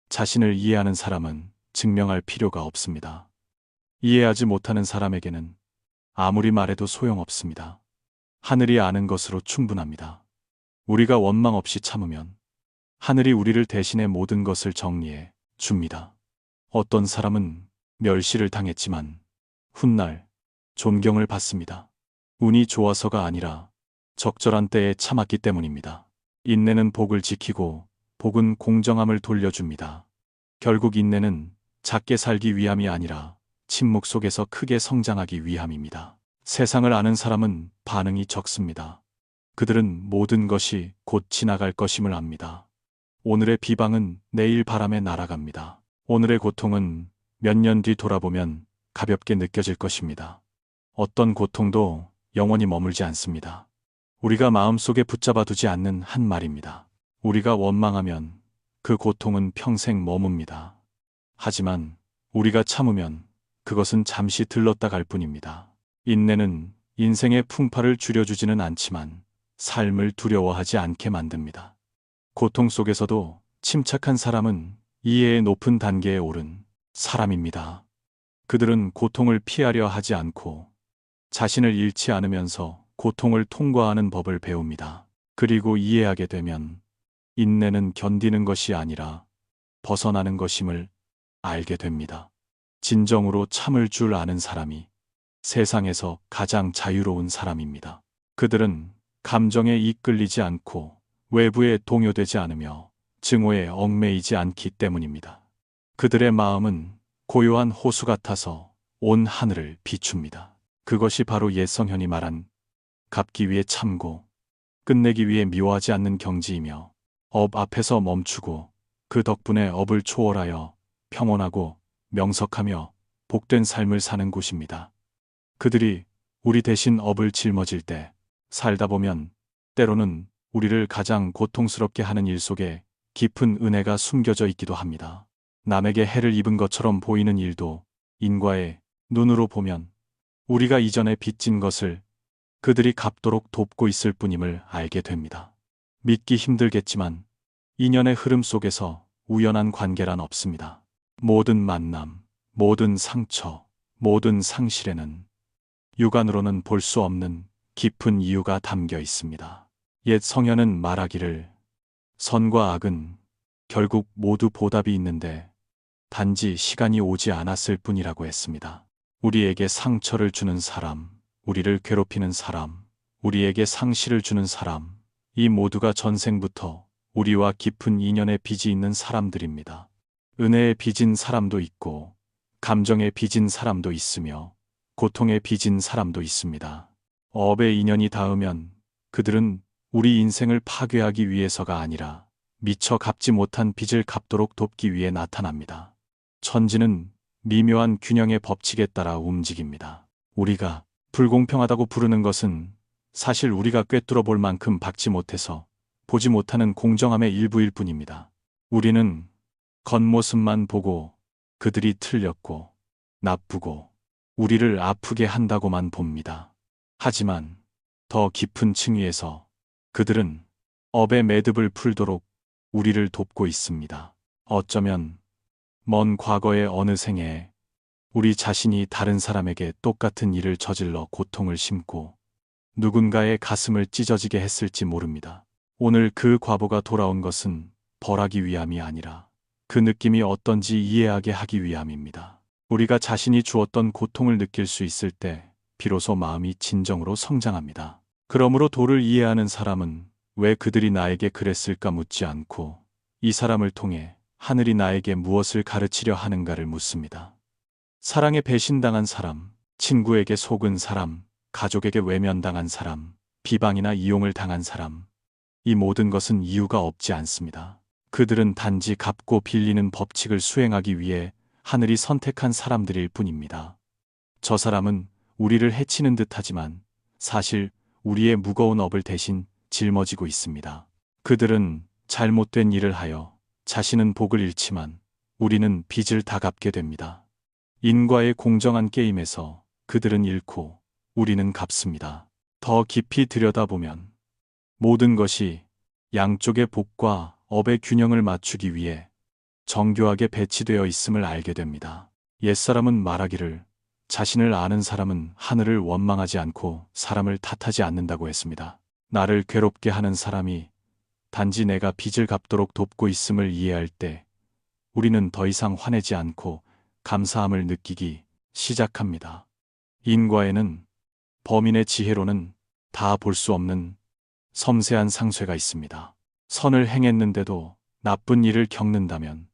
자신을 이해하는 사람은 증명할 필요가 없습니다. 이해하지 못하는 사람에게는 아무리 말해도 소용없습니다. 하늘이 아는 것으로 충분합니다. 우리가 원망 없이 참으면 하늘이 우리를 대신해 모든 것을 정리해 줍니다. 어떤 사람은 멸시를 당했지만 훗날 존경을 받습니다. 운이 좋아서가 아니라 적절한 때에 참았기 때문입니다. 인내는 복을 지키고 복은 공정함을 돌려줍니다. 결국 인내는 작게 살기 위함이 아니라 침묵 속에서 크게 성장하기 위함입니다. 세상을 아는 사람은 반응이 적습니다. 그들은 모든 것이 곧 지나갈 것임을 압니다. 오늘의 비방은 내일 바람에 날아갑니다. 오늘의 고통은 몇 년 뒤 돌아보면 가볍게 느껴질 것입니다. 어떤 고통도 영원히 머물지 않습니다. 우리가 마음속에 붙잡아 두지 않는 한 말입니다. 우리가 원망하면 그 고통은 평생 머뭅니다. 하지만 우리가 참으면 그것은 잠시 들렀다 갈 뿐입니다. 인내는 인생의 풍파를 줄여주지는 않지만 삶을 두려워하지 않게 만듭니다. 고통 속에서도 침착한 사람은 이해의 높은 단계에 오른 사람입니다. 그들은 고통을 피하려 하지 않고 자신을 잃지 않으면서 고통을 통과하는 법을 배웁니다. 그리고 이해하게 되면 인내는 견디는 것이 아니라 벗어나는 것임을 알게 됩니다. 진정으로 참을 줄 아는 사람이 세상에서 가장 자유로운 사람입니다. 그들은 감정에 이끌리지 않고 외부에 동요되지 않으며 증오에 얽매이지 않기 때문입니다. 그들의 마음은 고요한 호수 같아서 온 하늘을 비춥니다. 그것이 바로 옛 성현이 말한 갚기 위해 참고 끝내기 위해 미워하지 않는 경지이며 업 앞에서 멈추고 그 덕분에 업을 초월하여 평온하고 명석하며 복된 삶을 사는 곳입니다. 그들이 우리 대신 업을 짊어질 때 살다 보면 때로는 우리를 가장 고통스럽게 하는 일 속에 깊은 은혜가 숨겨져 있기도 합니다. 남에게 해를 입은 것처럼 보이는 일도 인과의 눈으로 보면 우리가 이전에 빚진 것을 그들이 갚도록 돕고 있을 뿐임을 알게 됩니다. 믿기 힘들겠지만 인연의 흐름 속에서 우연한 관계란 없습니다. 모든 만남, 모든 상처, 모든 상실에는 육안으로는 볼 수 없는 깊은 이유가 담겨 있습니다. 옛 성현은 말하기를 선과 악은 결국 모두 보답이 있는데 단지 시간이 오지 않았을 뿐이라고 했습니다. 우리에게 상처를 주는 사람, 우리를 괴롭히는 사람, 우리에게 상실을 주는 사람, 이 모두가 전생부터 우리와 깊은 인연의 빚이 있는 사람들입니다. 은혜에 빚진 사람도 있고 감정에 빚진 사람도 있으며 고통에 빚진 사람도 있습니다. 업의 인연이 닿으면 그들은 우리 인생을 파괴하기 위해서가 아니라 미처 갚지 못한 빚을 갚도록 돕기 위해 나타납니다. 천지는 미묘한 균형의 법칙에 따라 움직입니다. 우리가 불공평하다고 부르는 것은 사실 우리가 꿰뚫어 볼 만큼 받지 못해서 보지 못하는 공정함의 일부일 뿐입니다. 우리는 겉모습만 보고 그들이 틀렸고 나쁘고 우리를 아프게 한다고만 봅니다. 하지만 더 깊은 층위에서 그들은 업의 매듭을 풀도록 우리를 돕고 있습니다. 어쩌면 먼 과거의 어느 생에 우리 자신이 다른 사람에게 똑같은 일을 저질러 고통을 심고 누군가의 가슴을 찢어지게 했을지 모릅니다. 오늘 그 과보가 돌아온 것은 벌하기 위함이 아니라 그 느낌이 어떤지 이해하게 하기 위함입니다. 우리가 자신이 주었던 고통을 느낄 수 있을 때 비로소 마음이 진정으로 성장합니다. 그러므로 도를 이해하는 사람은 왜 그들이 나에게 그랬을까 묻지 않고 이 사람을 통해 하늘이 나에게 무엇을 가르치려 하는가를 묻습니다. 사랑에 배신당한 사람, 친구에게 속은 사람, 가족에게 외면당한 사람, 비방이나 이용을 당한 사람, 이 모든 것은 이유가 없지 않습니다. 그들은 단지 갚고 빌리는 법칙을 수행하기 위해 하늘이 선택한 사람들일 뿐입니다. 저 사람은 우리를 해치는 듯하지만 사실 우리의 무거운 업을 대신 짊어지고 있습니다. 그들은 잘못된 일을 하여 자신은 복을 잃지만 우리는 빚을 다 갚게 됩니다. 인과의 공정한 게임에서 그들은 잃고 우리는 갚습니다. 더 깊이 들여다보면 모든 것이 양쪽의 복과 업의 균형을 맞추기 위해 정교하게 배치되어 있음을 알게 됩니다. 옛사람은 말하기를 자신을 아는 사람은 하늘을 원망하지 않고 사람을 탓하지 않는다고 했습니다. 나를 괴롭게 하는 사람이 단지 내가 빚을 갚도록 돕고 있음을 이해할 때 우리는 더 이상 화내지 않고 감사함을 느끼기 시작합니다. 인과에는 범인의 지혜로는 다 볼 수 없는 섬세한 상쇄가 있습니다. 선을 행했는데도 나쁜 일을 겪는다면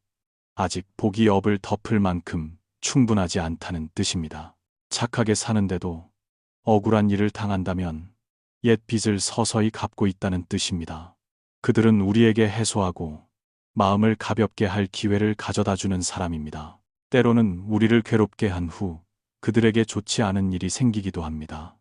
아직 복이 업을 덮을 만큼 충분하지 않다는 뜻입니다. 착하게 사는데도 억울한 일을 당한다면 옛 빚을 서서히 갚고 있다는 뜻입니다. 그들은 우리에게 해소하고 마음을 가볍게 할 기회를 가져다주는 사람입니다. 때로는 우리를 괴롭게 한 후 그들에게 좋지 않은 일이 생기기도 합니다.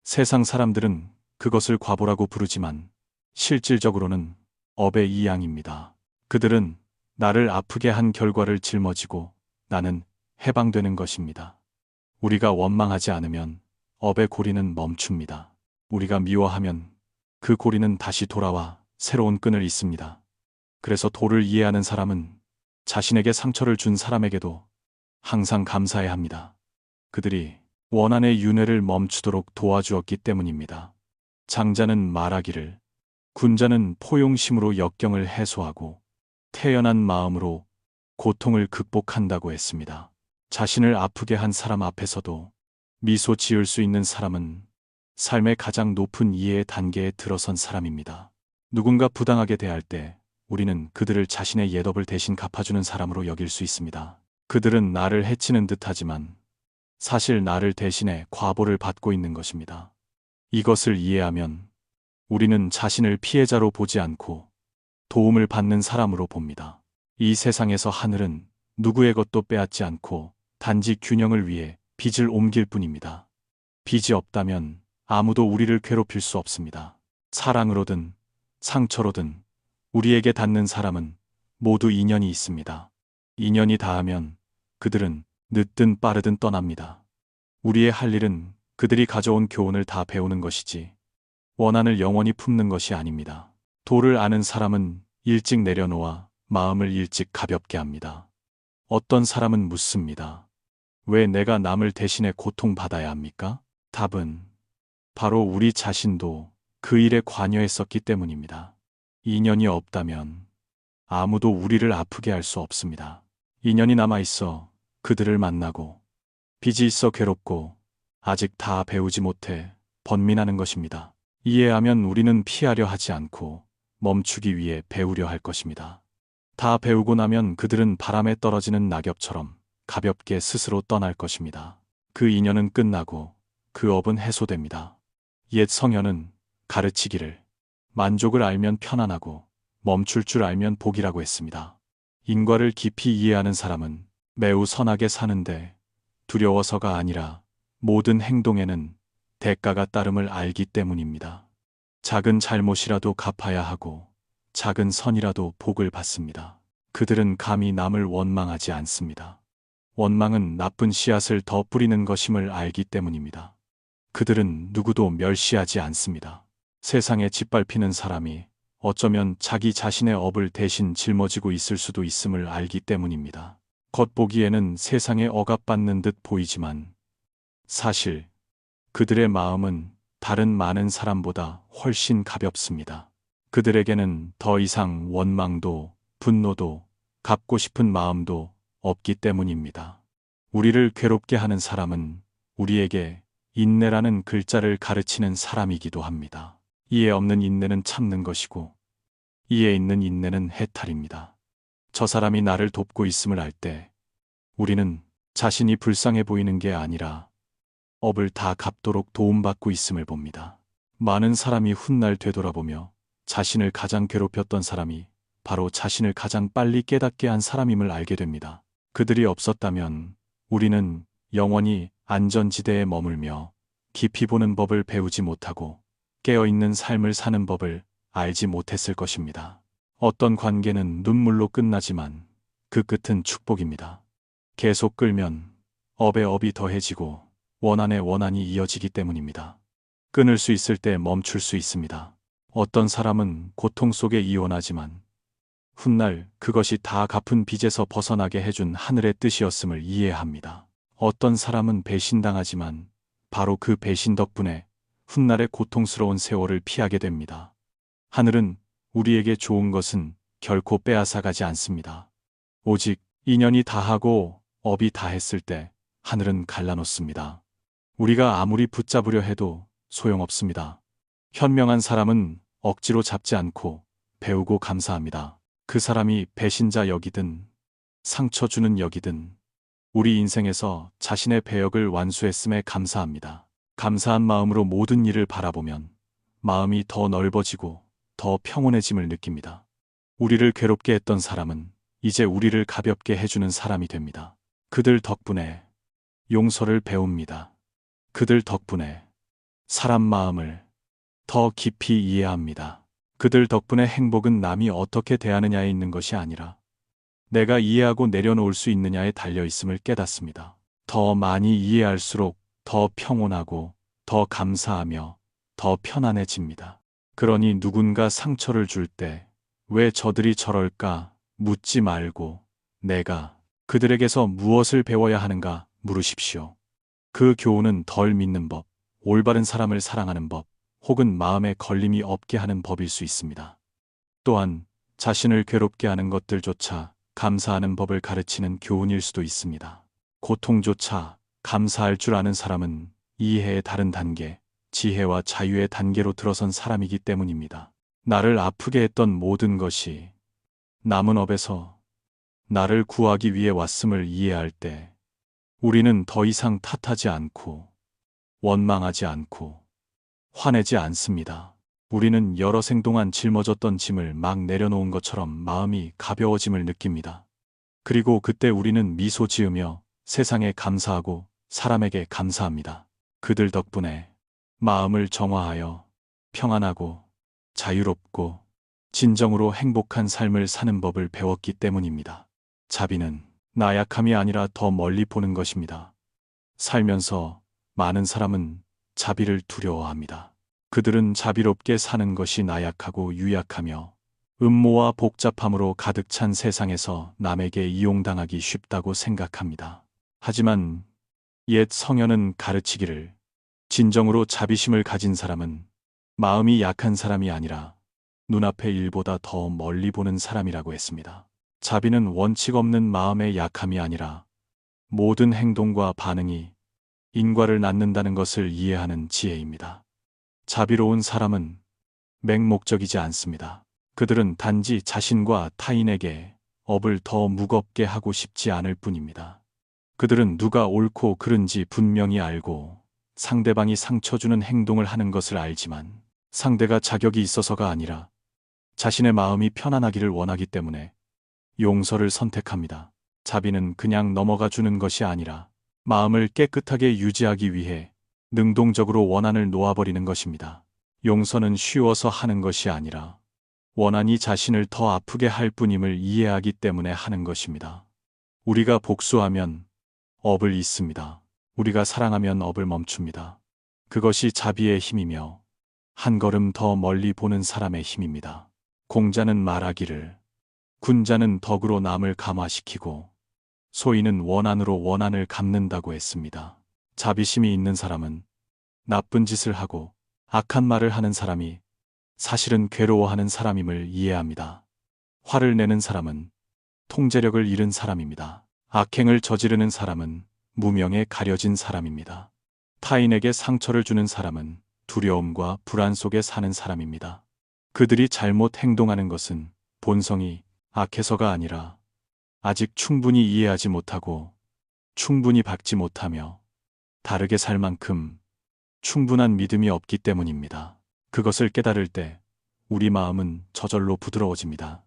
세상 사람들은 그것을 과보라고 부르지만 실질적으로는 업의 이양입니다. 그들은 나를 아프게 한 결과를 짊어지고 나는 해방되는 것입니다. 우리가 원망하지 않으면 업의 고리는 멈춥니다. 우리가 미워하면 그 고리는 다시 돌아와 새로운 끈을 잇습니다. 그래서 도를 이해하는 사람은 자신에게 상처를 준 사람에게도 항상 감사해야 합니다. 그들이 원한의 윤회를 멈추도록 도와주었기 때문입니다. 장자는 말하기를 군자는 포용심으로 역경을 해소하고 태연한 마음으로 고통을 극복한다고 했습니다. 자신을 아프게 한 사람 앞에서도 미소 지을 수 있는 사람은 삶의 가장 높은 이해의 단계에 들어선 사람입니다. 누군가 부당하게 대할 때 우리는 그들을 자신의 옛업을 대신 갚아주는 사람으로 여길 수 있습니다. 그들은 나를 해치는 듯하지만 사실 나를 대신해 과보를 받고 있는 것입니다. 이것을 이해하면 우리는 자신을 피해자로 보지 않고 도움을 받는 사람으로 봅니다. 이 세상에서 하늘은 누구의 것도 빼앗지 않고 단지 균형을 위해 빚을 옮길 뿐입니다. 빚이 없다면 아무도 우리를 괴롭힐 수 없습니다. 사랑으로든 상처로든 우리에게 닿는 사람은 모두 인연이 있습니다. 인연이 닿으면 그들은 늦든 빠르든 떠납니다. 우리의 할 일은 그들이 가져온 교훈을 다 배우는 것이지 원한을 영원히 품는 것이 아닙니다. 도를 아는 사람은 일찍 내려놓아 마음을 일찍 가볍게 합니다. 어떤 사람은 묻습니다. 왜 내가 남을 대신해 고통받아야 합니까? 답은 바로 우리 자신도 그 일에 관여했었기 때문입니다. 인연이 없다면 아무도 우리를 아프게 할 수 없습니다. 인연이 남아있어 그들을 만나고 빚이 있어 괴롭고 아직 다 배우지 못해 번민하는 것입니다. 이해하면 우리는 피하려 하지 않고 멈추기 위해 배우려 할 것입니다. 다 배우고 나면 그들은 바람에 떨어지는 낙엽처럼 가볍게 스스로 떠날 것입니다. 그 인연은 끝나고 그 업은 해소됩니다. 옛 성현은 가르치기를 만족을 알면 편안하고 멈출 줄 알면 복이라고 했습니다. 인과를 깊이 이해하는 사람은 매우 선하게 사는데 두려워서가 아니라 모든 행동에는 대가가 따름을 알기 때문입니다. 작은 잘못이라도 갚아야 하고 작은 선이라도 복을 받습니다. 그들은 감히 남을 원망하지 않습니다. 원망은 나쁜 씨앗을 더 뿌리는 것임을 알기 때문입니다. 그들은 누구도 멸시하지 않습니다. 세상에 짓밟히는 사람이 어쩌면 자기 자신의 업을 대신 짊어지고 있을 수도 있음을 알기 때문입니다. 겉보기에는 세상에 억압받는 듯 보이지만 사실 그들의 마음은 다른 많은 사람보다 훨씬 가볍습니다. 그들에게는 더 이상 원망도 분노도 갚고 싶은 마음도 없기 때문입니다. 우리를 괴롭게 하는 사람은 우리에게 인내라는 글자를 가르치는 사람이기도 합니다. 이해 없는 인내는 참는 것이고 이해 있는 인내는 해탈입니다. 저 사람이 나를 돕고 있음을 알 때 우리는 자신이 불쌍해 보이는 게 아니라 업을 다 갚도록 도움받고 있음을 봅니다. 많은 사람이 훗날 되돌아보며 자신을 가장 괴롭혔던 사람이 바로 자신을 가장 빨리 깨닫게 한 사람임을 알게 됩니다. 그들이 없었다면 우리는 영원히 안전지대에 머물며 깊이 보는 법을 배우지 못하고 깨어있는 삶을 사는 법을 알지 못했을 것입니다. 어떤 관계는 눈물로 끝나지만 그 끝은 축복입니다. 계속 끌면 업에 업이 더해지고 원한에 원한이 이어지기 때문입니다. 끊을 수 있을 때 멈출 수 있습니다. 어떤 사람은 고통 속에 이혼하지만 훗날 그것이 다 갚은 빚에서 벗어나게 해준 하늘의 뜻이었음을 이해합니다. 어떤 사람은 배신당하지만 바로 그 배신 덕분에 훗날의 고통스러운 세월을 피하게 됩니다. 하늘은 우리에게 좋은 것은 결코 빼앗아가지 않습니다. 오직 인연이 다하고 업이 다했을 때 하늘은 갈라놓습니다. 우리가 아무리 붙잡으려 해도 소용없습니다. 현명한 사람은 억지로 잡지 않고 배우고 감사합니다. 그 사람이 배신자 역이든 상처 주는 역이든 우리 인생에서 자신의 배역을 완수했음에 감사합니다. 감사한 마음으로 모든 일을 바라보면 마음이 더 넓어지고 더 평온해짐을 느낍니다. 우리를 괴롭게 했던 사람은 이제 우리를 가볍게 해주는 사람이 됩니다. 그들 덕분에 용서를 배웁니다. 그들 덕분에 사람 마음을 더 깊이 이해합니다. 그들 덕분에 행복은 남이 어떻게 대하느냐에 있는 것이 아니라 내가 이해하고 내려놓을 수 있느냐에 달려 있음을 깨닫습니다. 더 많이 이해할수록 더 평온하고 더 감사하며 더 편안해집니다. 그러니 누군가 상처를 줄 때 왜 저들이 저럴까 묻지 말고 내가 그들에게서 무엇을 배워야 하는가 물으십시오. 그 교훈은 덜 믿는 법, 올바른 사람을 사랑하는 법, 혹은 마음에 걸림이 없게 하는 법일 수 있습니다. 또한 자신을 괴롭게 하는 것들조차 감사하는 법을 가르치는 교훈일 수도 있습니다. 고통조차 감사할 줄 아는 사람은 이해의 다른 단계, 지혜와 자유의 단계로 들어선 사람이기 때문입니다. 나를 아프게 했던 모든 것이 남은 업에서 나를 구하기 위해 왔음을 이해할 때 우리는 더 이상 탓하지 않고 원망하지 않고 화내지 않습니다. 우리는 여러 생 동안 짊어졌던 짐을 막 내려놓은 것처럼 마음이 가벼워짐을 느낍니다. 그리고 그때 우리는 미소 지으며 세상에 감사하고 사람에게 감사합니다. 그들 덕분에 마음을 정화하여 평안하고 자유롭고 진정으로 행복한 삶을 사는 법을 배웠기 때문입니다. 자비는 나약함이 아니라 더 멀리 보는 것입니다. 살면서 많은 사람은 자비를 두려워합니다. 그들은 자비롭게 사는 것이 나약하고 유약하며 음모와 복잡함으로 가득 찬 세상에서 남에게 이용당하기 쉽다고 생각합니다. 하지만 옛 성현은 가르치기를 진정으로 자비심을 가진 사람은 마음이 약한 사람이 아니라 눈앞의 일보다 더 멀리 보는 사람이라고 했습니다. 자비는 원칙 없는 마음의 약함이 아니라 모든 행동과 반응이 인과를 낳는다는 것을 이해하는 지혜입니다. 자비로운 사람은 맹목적이지 않습니다. 그들은 단지 자신과 타인에게 업을 더 무겁게 하고 싶지 않을 뿐입니다. 그들은 누가 옳고 그른지 분명히 알고 상대방이 상처 주는 행동을 하는 것을 알지만 상대가 자격이 있어서가 아니라 자신의 마음이 편안하기를 원하기 때문에 용서를 선택합니다. 자비는 그냥 넘어가 주는 것이 아니라 마음을 깨끗하게 유지하기 위해 능동적으로 원한을 놓아버리는 것입니다. 용서는 쉬워서 하는 것이 아니라 원한이 자신을 더 아프게 할 뿐임을 이해하기 때문에 하는 것입니다. 우리가 복수하면 업을 잇습니다. 우리가 사랑하면 업을 멈춥니다. 그것이 자비의 힘이며 한 걸음 더 멀리 보는 사람의 힘입니다. 공자는 말하기를 군자는 덕으로 남을 감화시키고 소인은 원한으로 원한을 갚는다고 했습니다. 자비심이 있는 사람은 나쁜 짓을 하고 악한 말을 하는 사람이 사실은 괴로워하는 사람임을 이해합니다. 화를 내는 사람은 통제력을 잃은 사람입니다. 악행을 저지르는 사람은 무명에 가려진 사람입니다. 타인에게 상처를 주는 사람은 두려움과 불안 속에 사는 사람입니다. 그들이 잘못 행동하는 것은 본성이 악해서가 아니라 아직 충분히 이해하지 못하고 충분히 받지 못하며 다르게 살 만큼 충분한 믿음이 없기 때문입니다. 그것을 깨달을 때 우리 마음은 저절로 부드러워집니다.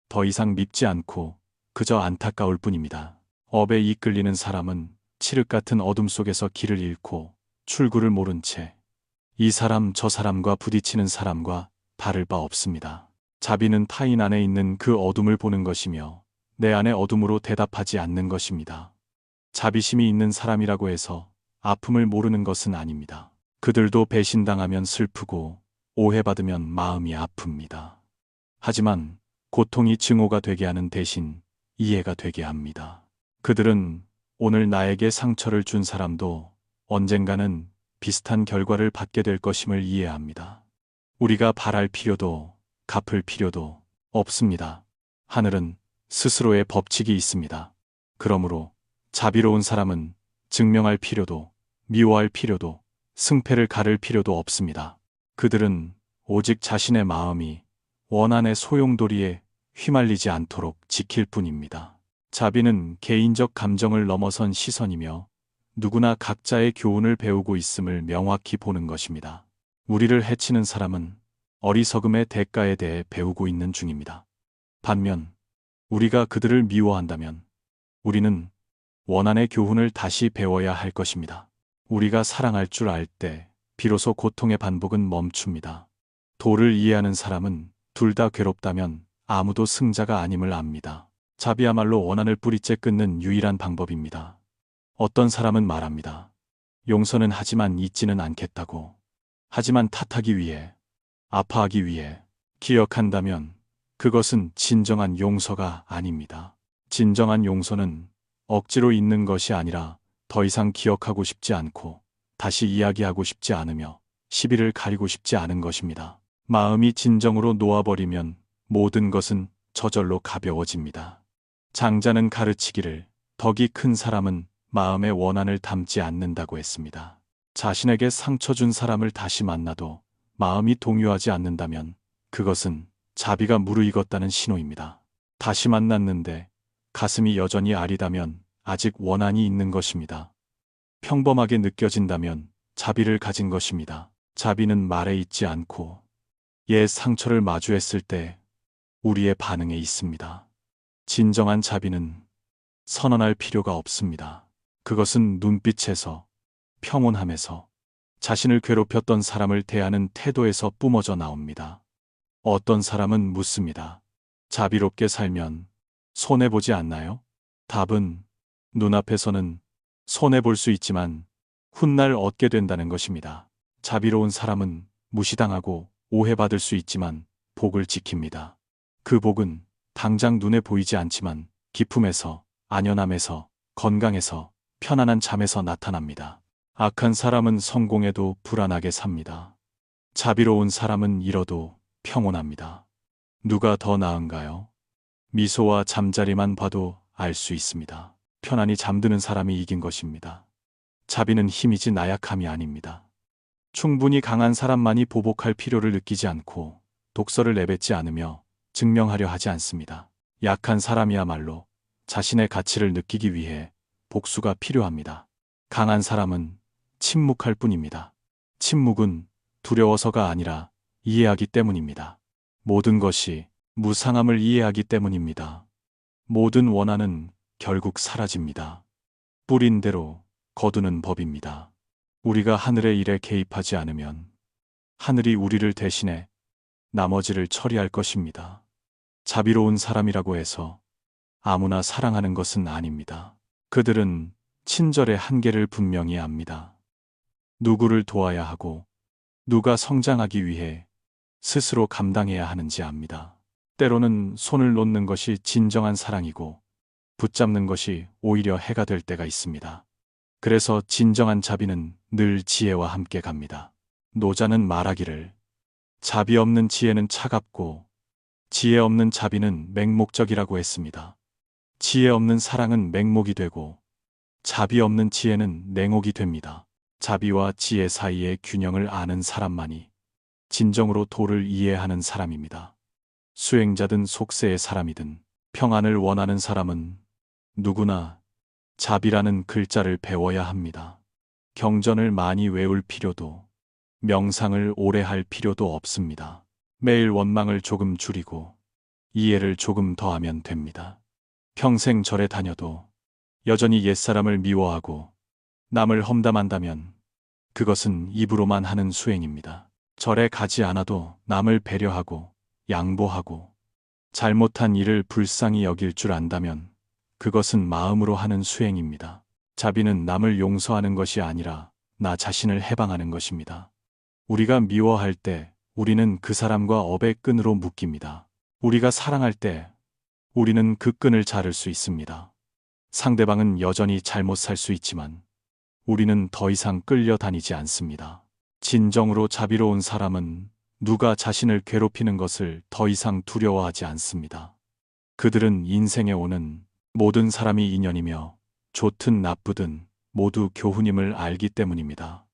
더 이상 밉지 않고 그저 안타까울 뿐입니다. 업에 이끌리는 사람은 칠흑 같은 어둠 속에서 길을 잃고 출구를 모른 채 이 사람 저 사람과 부딪히는 사람과 다를 바 없습니다. 자비는 타인 안에 있는 그 어둠을 보는 것이며 내 안의 어둠으로 대답하지 않는 것입니다. 자비심이 있는 사람이라고 해서 아픔을 모르는 것은 아닙니다. 그들도 배신당하면 슬프고 오해받으면 마음이 아픕니다. 하지만 고통이 증오가 되게 하는 대신 이해가 되게 합니다. 그들은 오늘 나에게 상처를 준 사람도 언젠가는 비슷한 결과를 받게 될 것임을 이해합니다. 우리가 바랄 필요도 갚을 필요도 없습니다. 하늘은 스스로의 법칙이 있습니다. 그러므로 자비로운 사람은 증명할 필요도 미워할 필요도 승패를 가를 필요도 없습니다. 그들은 오직 자신의 마음이 원한의 소용돌이에 휘말리지 않도록 지킬 뿐입니다. 자비는 개인적 감정을 넘어선 시선이며 누구나 각자의 교훈을 배우고 있음을 명확히 보는 것입니다. 우리를 해치는 사람은 어리석음의 대가에 대해 배우고 있는 중입니다. 반면 우리가 그들을 미워한다면 우리는 원한의 교훈을 다시 배워야 할 것입니다. 우리가 사랑할 줄 알 때 비로소 고통의 반복은 멈춥니다. 도를 이해하는 사람은 둘 다 괴롭다면 아무도 승자가 아님을 압니다. 자비야말로 원한을 뿌리째 끊는 유일한 방법입니다. 어떤 사람은 말합니다. 용서는 하지만 잊지는 않겠다고. 하지만 탓하기 위해, 아파하기 위해 기억한다면 그것은 진정한 용서가 아닙니다. 진정한 용서는 억지로 잊는 것이 아니라 더 이상 기억하고 싶지 않고 다시 이야기하고 싶지 않으며 시비를 가리고 싶지 않은 것입니다. 마음이 진정으로 놓아버리면 모든 것은 저절로 가벼워집니다. 장자는 가르치기를 덕이 큰 사람은 마음의 원한을 담지 않는다고 했습니다. 자신에게 상처 준 사람을 다시 만나도 마음이 동요하지 않는다면 그것은 자비가 무르익었다는 신호입니다. 다시 만났는데 가슴이 여전히 아리다면 아직 원한이 있는 것입니다. 평범하게 느껴진다면 자비를 가진 것입니다. 자비는 말에 있지 않고 옛 상처를 마주했을 때 우리의 반응에 있습니다. 진정한 자비는 선언할 필요가 없습니다. 그것은 눈빛에서, 평온함에서, 자신을 괴롭혔던 사람을 대하는 태도에서 뿜어져 나옵니다. 어떤 사람은 묻습니다. 자비롭게 살면 손해보지 않나요? 답은 눈앞에서는 손해볼 수 있지만 훗날 얻게 된다는 것입니다. 자비로운 사람은 무시당하고 오해받을 수 있지만 복을 지킵니다. 그 복은 당장 눈에 보이지 않지만 기품에서, 안연함에서, 건강에서, 편안한 잠에서 나타납니다. 악한 사람은 성공해도 불안하게 삽니다. 자비로운 사람은 잃어도 평온합니다. 누가 더 나은가요? 미소와 잠자리만 봐도 알 수 있습니다. 편안히 잠드는 사람이 이긴 것입니다. 자비는 힘이지 나약함이 아닙니다. 충분히 강한 사람만이 보복할 필요를 느끼지 않고 독서를 내뱉지 않으며 증명하려 하지 않습니다. 약한 사람이야말로 자신의 가치를 느끼기 위해 복수가 필요합니다. 강한 사람은 침묵할 뿐입니다. 침묵은 두려워서가 아니라 이해하기 때문입니다. 모든 것이 무상함을 이해하기 때문입니다. 모든 원한은 결국 사라집니다. 뿌린 대로 거두는 법입니다. 우리가 하늘의 일에 개입하지 않으면 하늘이 우리를 대신해 나머지를 처리할 것입니다. 자비로운 사람이라고 해서 아무나 사랑하는 것은 아닙니다. 그들은 친절의 한계를 분명히 압니다. 누구를 도와야 하고 누가 성장하기 위해 스스로 감당해야 하는지 압니다. 때로는 손을 놓는 것이 진정한 사랑이고 붙잡는 것이 오히려 해가 될 때가 있습니다. 그래서 진정한 자비는 늘 지혜와 함께 갑니다. 노자는 말하기를 자비 없는 지혜는 차갑고 지혜 없는 자비는 맹목적이라고 했습니다. 지혜 없는 사랑은 맹목이 되고 자비 없는 지혜는 냉옥이 됩니다. 자비와 지혜 사이의 균형을 아는 사람만이 진정으로 도를 이해하는 사람입니다. 수행자든 속세의 사람이든 평안을 원하는 사람은 누구나 자비라는 글자를 배워야 합니다. 경전을 많이 외울 필요도 명상을 오래 할 필요도 없습니다. 매일 원망을 조금 줄이고 이해를 조금 더하면 됩니다. 평생 절에 다녀도 여전히 옛사람을 미워하고 남을 험담한다면 그것은 입으로만 하는 수행입니다. 절에 가지 않아도 남을 배려하고 양보하고 잘못한 일을 불쌍히 여길 줄 안다면 그것은 마음으로 하는 수행입니다. 자비는 남을 용서하는 것이 아니라 나 자신을 해방하는 것입니다. 우리가 미워할 때 우리는 그 사람과 업의 끈으로 묶입니다. 우리가 사랑할 때 우리는 그 끈을 자를 수 있습니다. 상대방은 여전히 잘못 살 수 있지만 우리는 더 이상 끌려다니지 않습니다. 진정으로 자비로운 사람은 누가 자신을 괴롭히는 것을 더 이상 두려워하지 않습니다. 그들은 인생에 오는 모든 사람이 인연이며 좋든 나쁘든 모두 교훈임을 알기 때문입니다.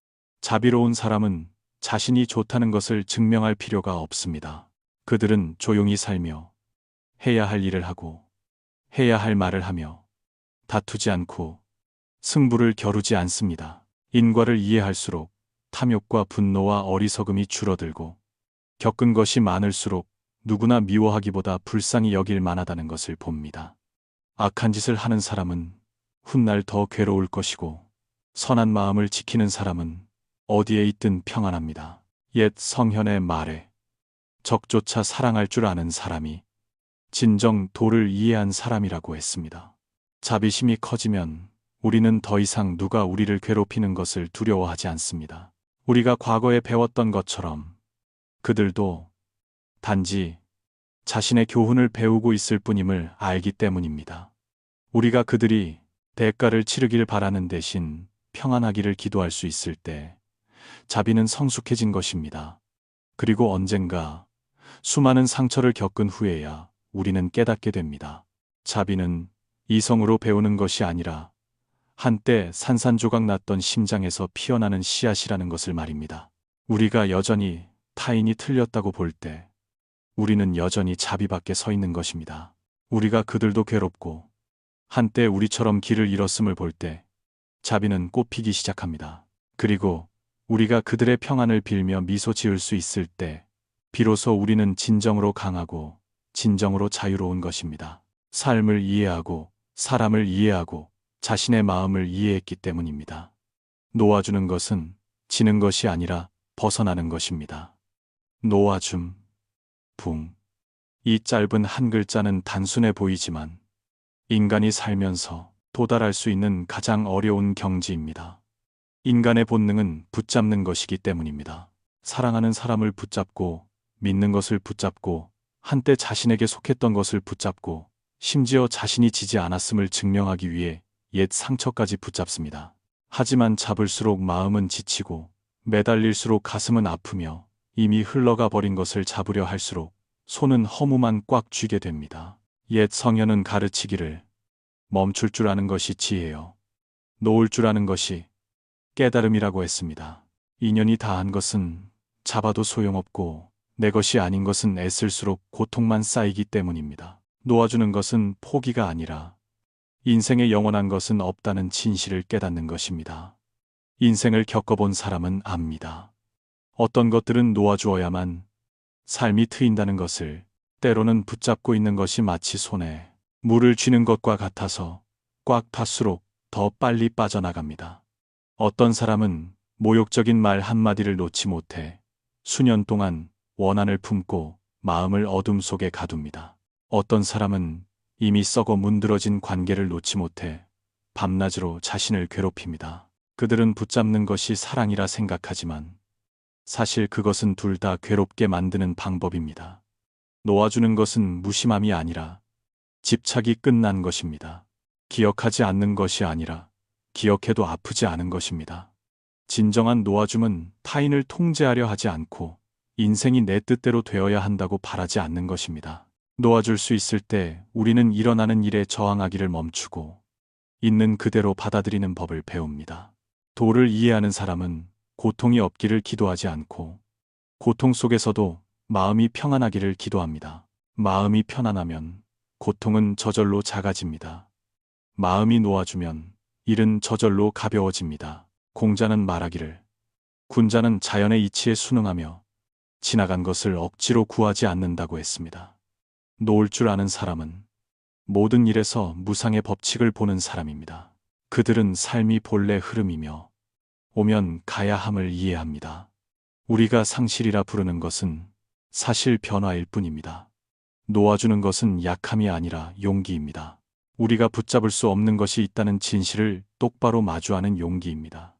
자비로운 사람은 자신이 좋다는 것을 증명할 필요가 없습니다. 그들은 조용히 살며 해야 할 일을 하고 해야 할 말을 하며 다투지 않고 승부를 겨루지 않습니다. 인과를 이해할수록 탐욕과 분노와 어리석음이 줄어들고 겪은 것이 많을수록 누구나 미워하기보다 불쌍히 여길 만하다는 것을 봅니다. 악한 짓을 하는 사람은 훗날 더 괴로울 것이고 선한 마음을 지키는 사람은 어디에 있든 평안합니다. 옛 성현의 말에 적조차 사랑할 줄 아는 사람이 진정 도를 이해한 사람이라고 했습니다. 자비심이 커지면 우리는 더 이상 누가 우리를 괴롭히는 것을 두려워하지 않습니다. 우리가 과거에 배웠던 것처럼 그들도 단지 자신의 교훈을 배우고 있을 뿐임을 알기 때문입니다. 우리가 그들이 대가를 치르길 바라는 대신 평안하기를 기도할 수 있을 때 자비는 성숙해진 것입니다. 그리고 언젠가 수많은 상처를 겪은 후에야 우리는 깨닫게 됩니다. 자비는 이성으로 배우는 것이 아니라 한때 산산조각 났던 심장에서 피어나는 씨앗이라는 것을 말입니다. 우리가 여전히 타인이 틀렸다고 볼 때 우리는 여전히 자비 밖에 서 있는 것입니다. 우리가 그들도 괴롭고 한때 우리처럼 길을 잃었음을 볼 때 자비는 꽃피기 시작합니다. 그리고 우리가 그들의 평안을 빌며 미소 지을 수 있을 때 비로소 우리는 진정으로 강하고 진정으로 자유로운 것입니다. 삶을 이해하고 사람을 이해하고 자신의 마음을 이해했기 때문입니다. 놓아주는 것은 지는 것이 아니라 벗어나는 것입니다. 놓아줌, 붕. 이 짧은 한 글자는 단순해 보이지만 인간이 살면서 도달할 수 있는 가장 어려운 경지입니다. 인간의 본능은 붙잡는 것이기 때문입니다. 사랑하는 사람을 붙잡고, 믿는 것을 붙잡고, 한때 자신에게 속했던 것을 붙잡고, 심지어 자신이 지지 않았음을 증명하기 위해 옛 상처까지 붙잡습니다. 하지만 잡을수록 마음은 지치고, 매달릴수록 가슴은 아프며, 이미 흘러가 버린 것을 잡으려 할수록 손은 허무만 꽉 쥐게 됩니다. 옛 성현은 가르치기를 멈출 줄 아는 것이 지혜요, 놓을 줄 아는 것이 깨달음이라고 했습니다. 인연이 다한 것은 잡아도 소용없고 내 것이 아닌 것은 애쓸수록 고통만 쌓이기 때문입니다. 놓아주는 것은 포기가 아니라 인생에 영원한 것은 없다는 진실을 깨닫는 것입니다. 인생을 겪어본 사람은 압니다. 어떤 것들은 놓아주어야만 삶이 트인다는 것을, 때로는 붙잡고 있는 것이 마치 손에 물을 쥐는 것과 같아서 꽉 팠수록 더 빨리 빠져나갑니다. 어떤 사람은 모욕적인 말 한마디를 놓지 못해 수년 동안 원한을 품고 마음을 어둠 속에 가둡니다. 어떤 사람은 이미 썩어 문드러진 관계를 놓지 못해 밤낮으로 자신을 괴롭힙니다. 그들은 붙잡는 것이 사랑이라 생각하지만 사실 그것은 둘 다 괴롭게 만드는 방법입니다. 놓아주는 것은 무심함이 아니라 집착이 끝난 것입니다. 기억하지 않는 것이 아니라 기억해도 아프지 않은 것입니다. 진정한 놓아줌은 타인을 통제하려 하지 않고 인생이 내 뜻대로 되어야 한다고 바라지 않는 것입니다. 놓아줄 수 있을 때 우리는 일어나는 일에 저항하기를 멈추고 있는 그대로 받아들이는 법을 배웁니다. 도를 이해하는 사람은 고통이 없기를 기도하지 않고 고통 속에서도 마음이 평안하기를 기도합니다. 마음이 편안하면 고통은 저절로 작아집니다. 마음이 놓아주면 일은 저절로 가벼워집니다. 공자는 말하기를 군자는 자연의 이치에 순응하며 지나간 것을 억지로 구하지 않는다고 했습니다. 놓을 줄 아는 사람은 모든 일에서 무상의 법칙을 보는 사람입니다. 그들은 삶이 본래 흐름이며 오면 가야 함을 이해합니다. 우리가 상실이라 부르는 것은 사실 변화일 뿐입니다. 놓아주는 것은 약함이 아니라 용기입니다. 우리가 붙잡을 수 없는 것이 있다는 진실을 똑바로 마주하는 용기입니다.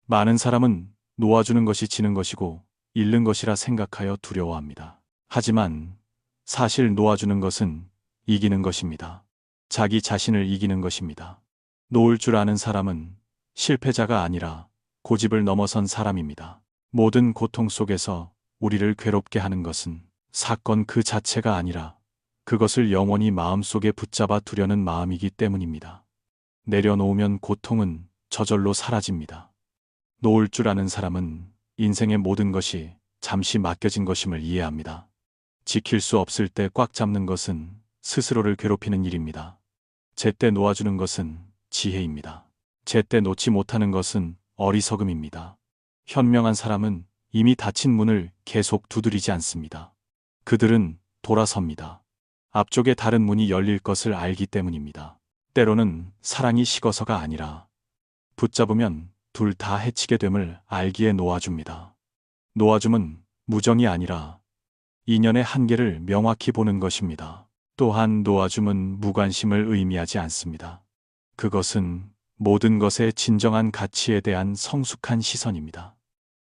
많은 사람은 놓아주는 것이 지는 것이고 잃는 것이라 생각하여 두려워합니다. 하지만 사실 놓아주는 것은 이기는 것입니다. 자기 자신을 이기는 것입니다. 놓을 줄 아는 사람은 실패자가 아니라 고집을 넘어선 사람입니다. 모든 고통 속에서 우리를 괴롭게 하는 것은 사건 그 자체가 아니라 그것을 영원히 마음속에 붙잡아 두려는 마음이기 때문입니다. 내려놓으면 고통은 저절로 사라집니다. 놓을 줄 아는 사람은 인생의 모든 것이 잠시 맡겨진 것임을 이해합니다. 지킬 수 없을 때 꽉 잡는 것은 스스로를 괴롭히는 일입니다. 제때 놓아주는 것은 지혜입니다. 제때 놓지 못하는 것은 어리석음입니다. 현명한 사람은 이미 닫힌 문을 계속 두드리지 않습니다. 그들은 돌아섭니다. 앞쪽에 다른 문이 열릴 것을 알기 때문입니다. 때로는 사랑이 식어서가 아니라 붙잡으면 둘 다 해치게 됨을 알기에 놓아줍니다. 놓아줌은 무정이 아니라 인연의 한계를 명확히 보는 것입니다. 또한 놓아줌은 무관심을 의미하지 않습니다. 그것은 모든 것의 진정한 가치에 대한 성숙한 시선입니다.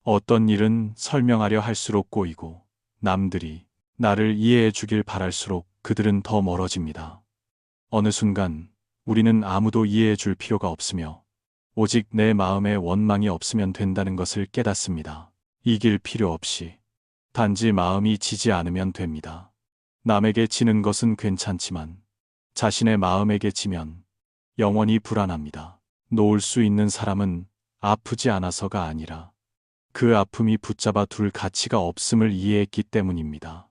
어떤 일은 설명하려 할수록 꼬이고 남들이 나를 이해해 주길 바랄수록 그들은 더 멀어집니다. 어느 순간 우리는 아무도 이해해 줄 필요가 없으며 오직 내 마음에 원망이 없으면 된다는 것을 깨닫습니다. 이길 필요 없이 단지 마음이 지지 않으면 됩니다. 남에게 지는 것은 괜찮지만 자신의 마음에게 지면 영원히 불안합니다. 놓을 수 있는 사람은 아프지 않아서가 아니라 그 아픔이 붙잡아 둘 가치가 없음을 이해했기 때문입니다.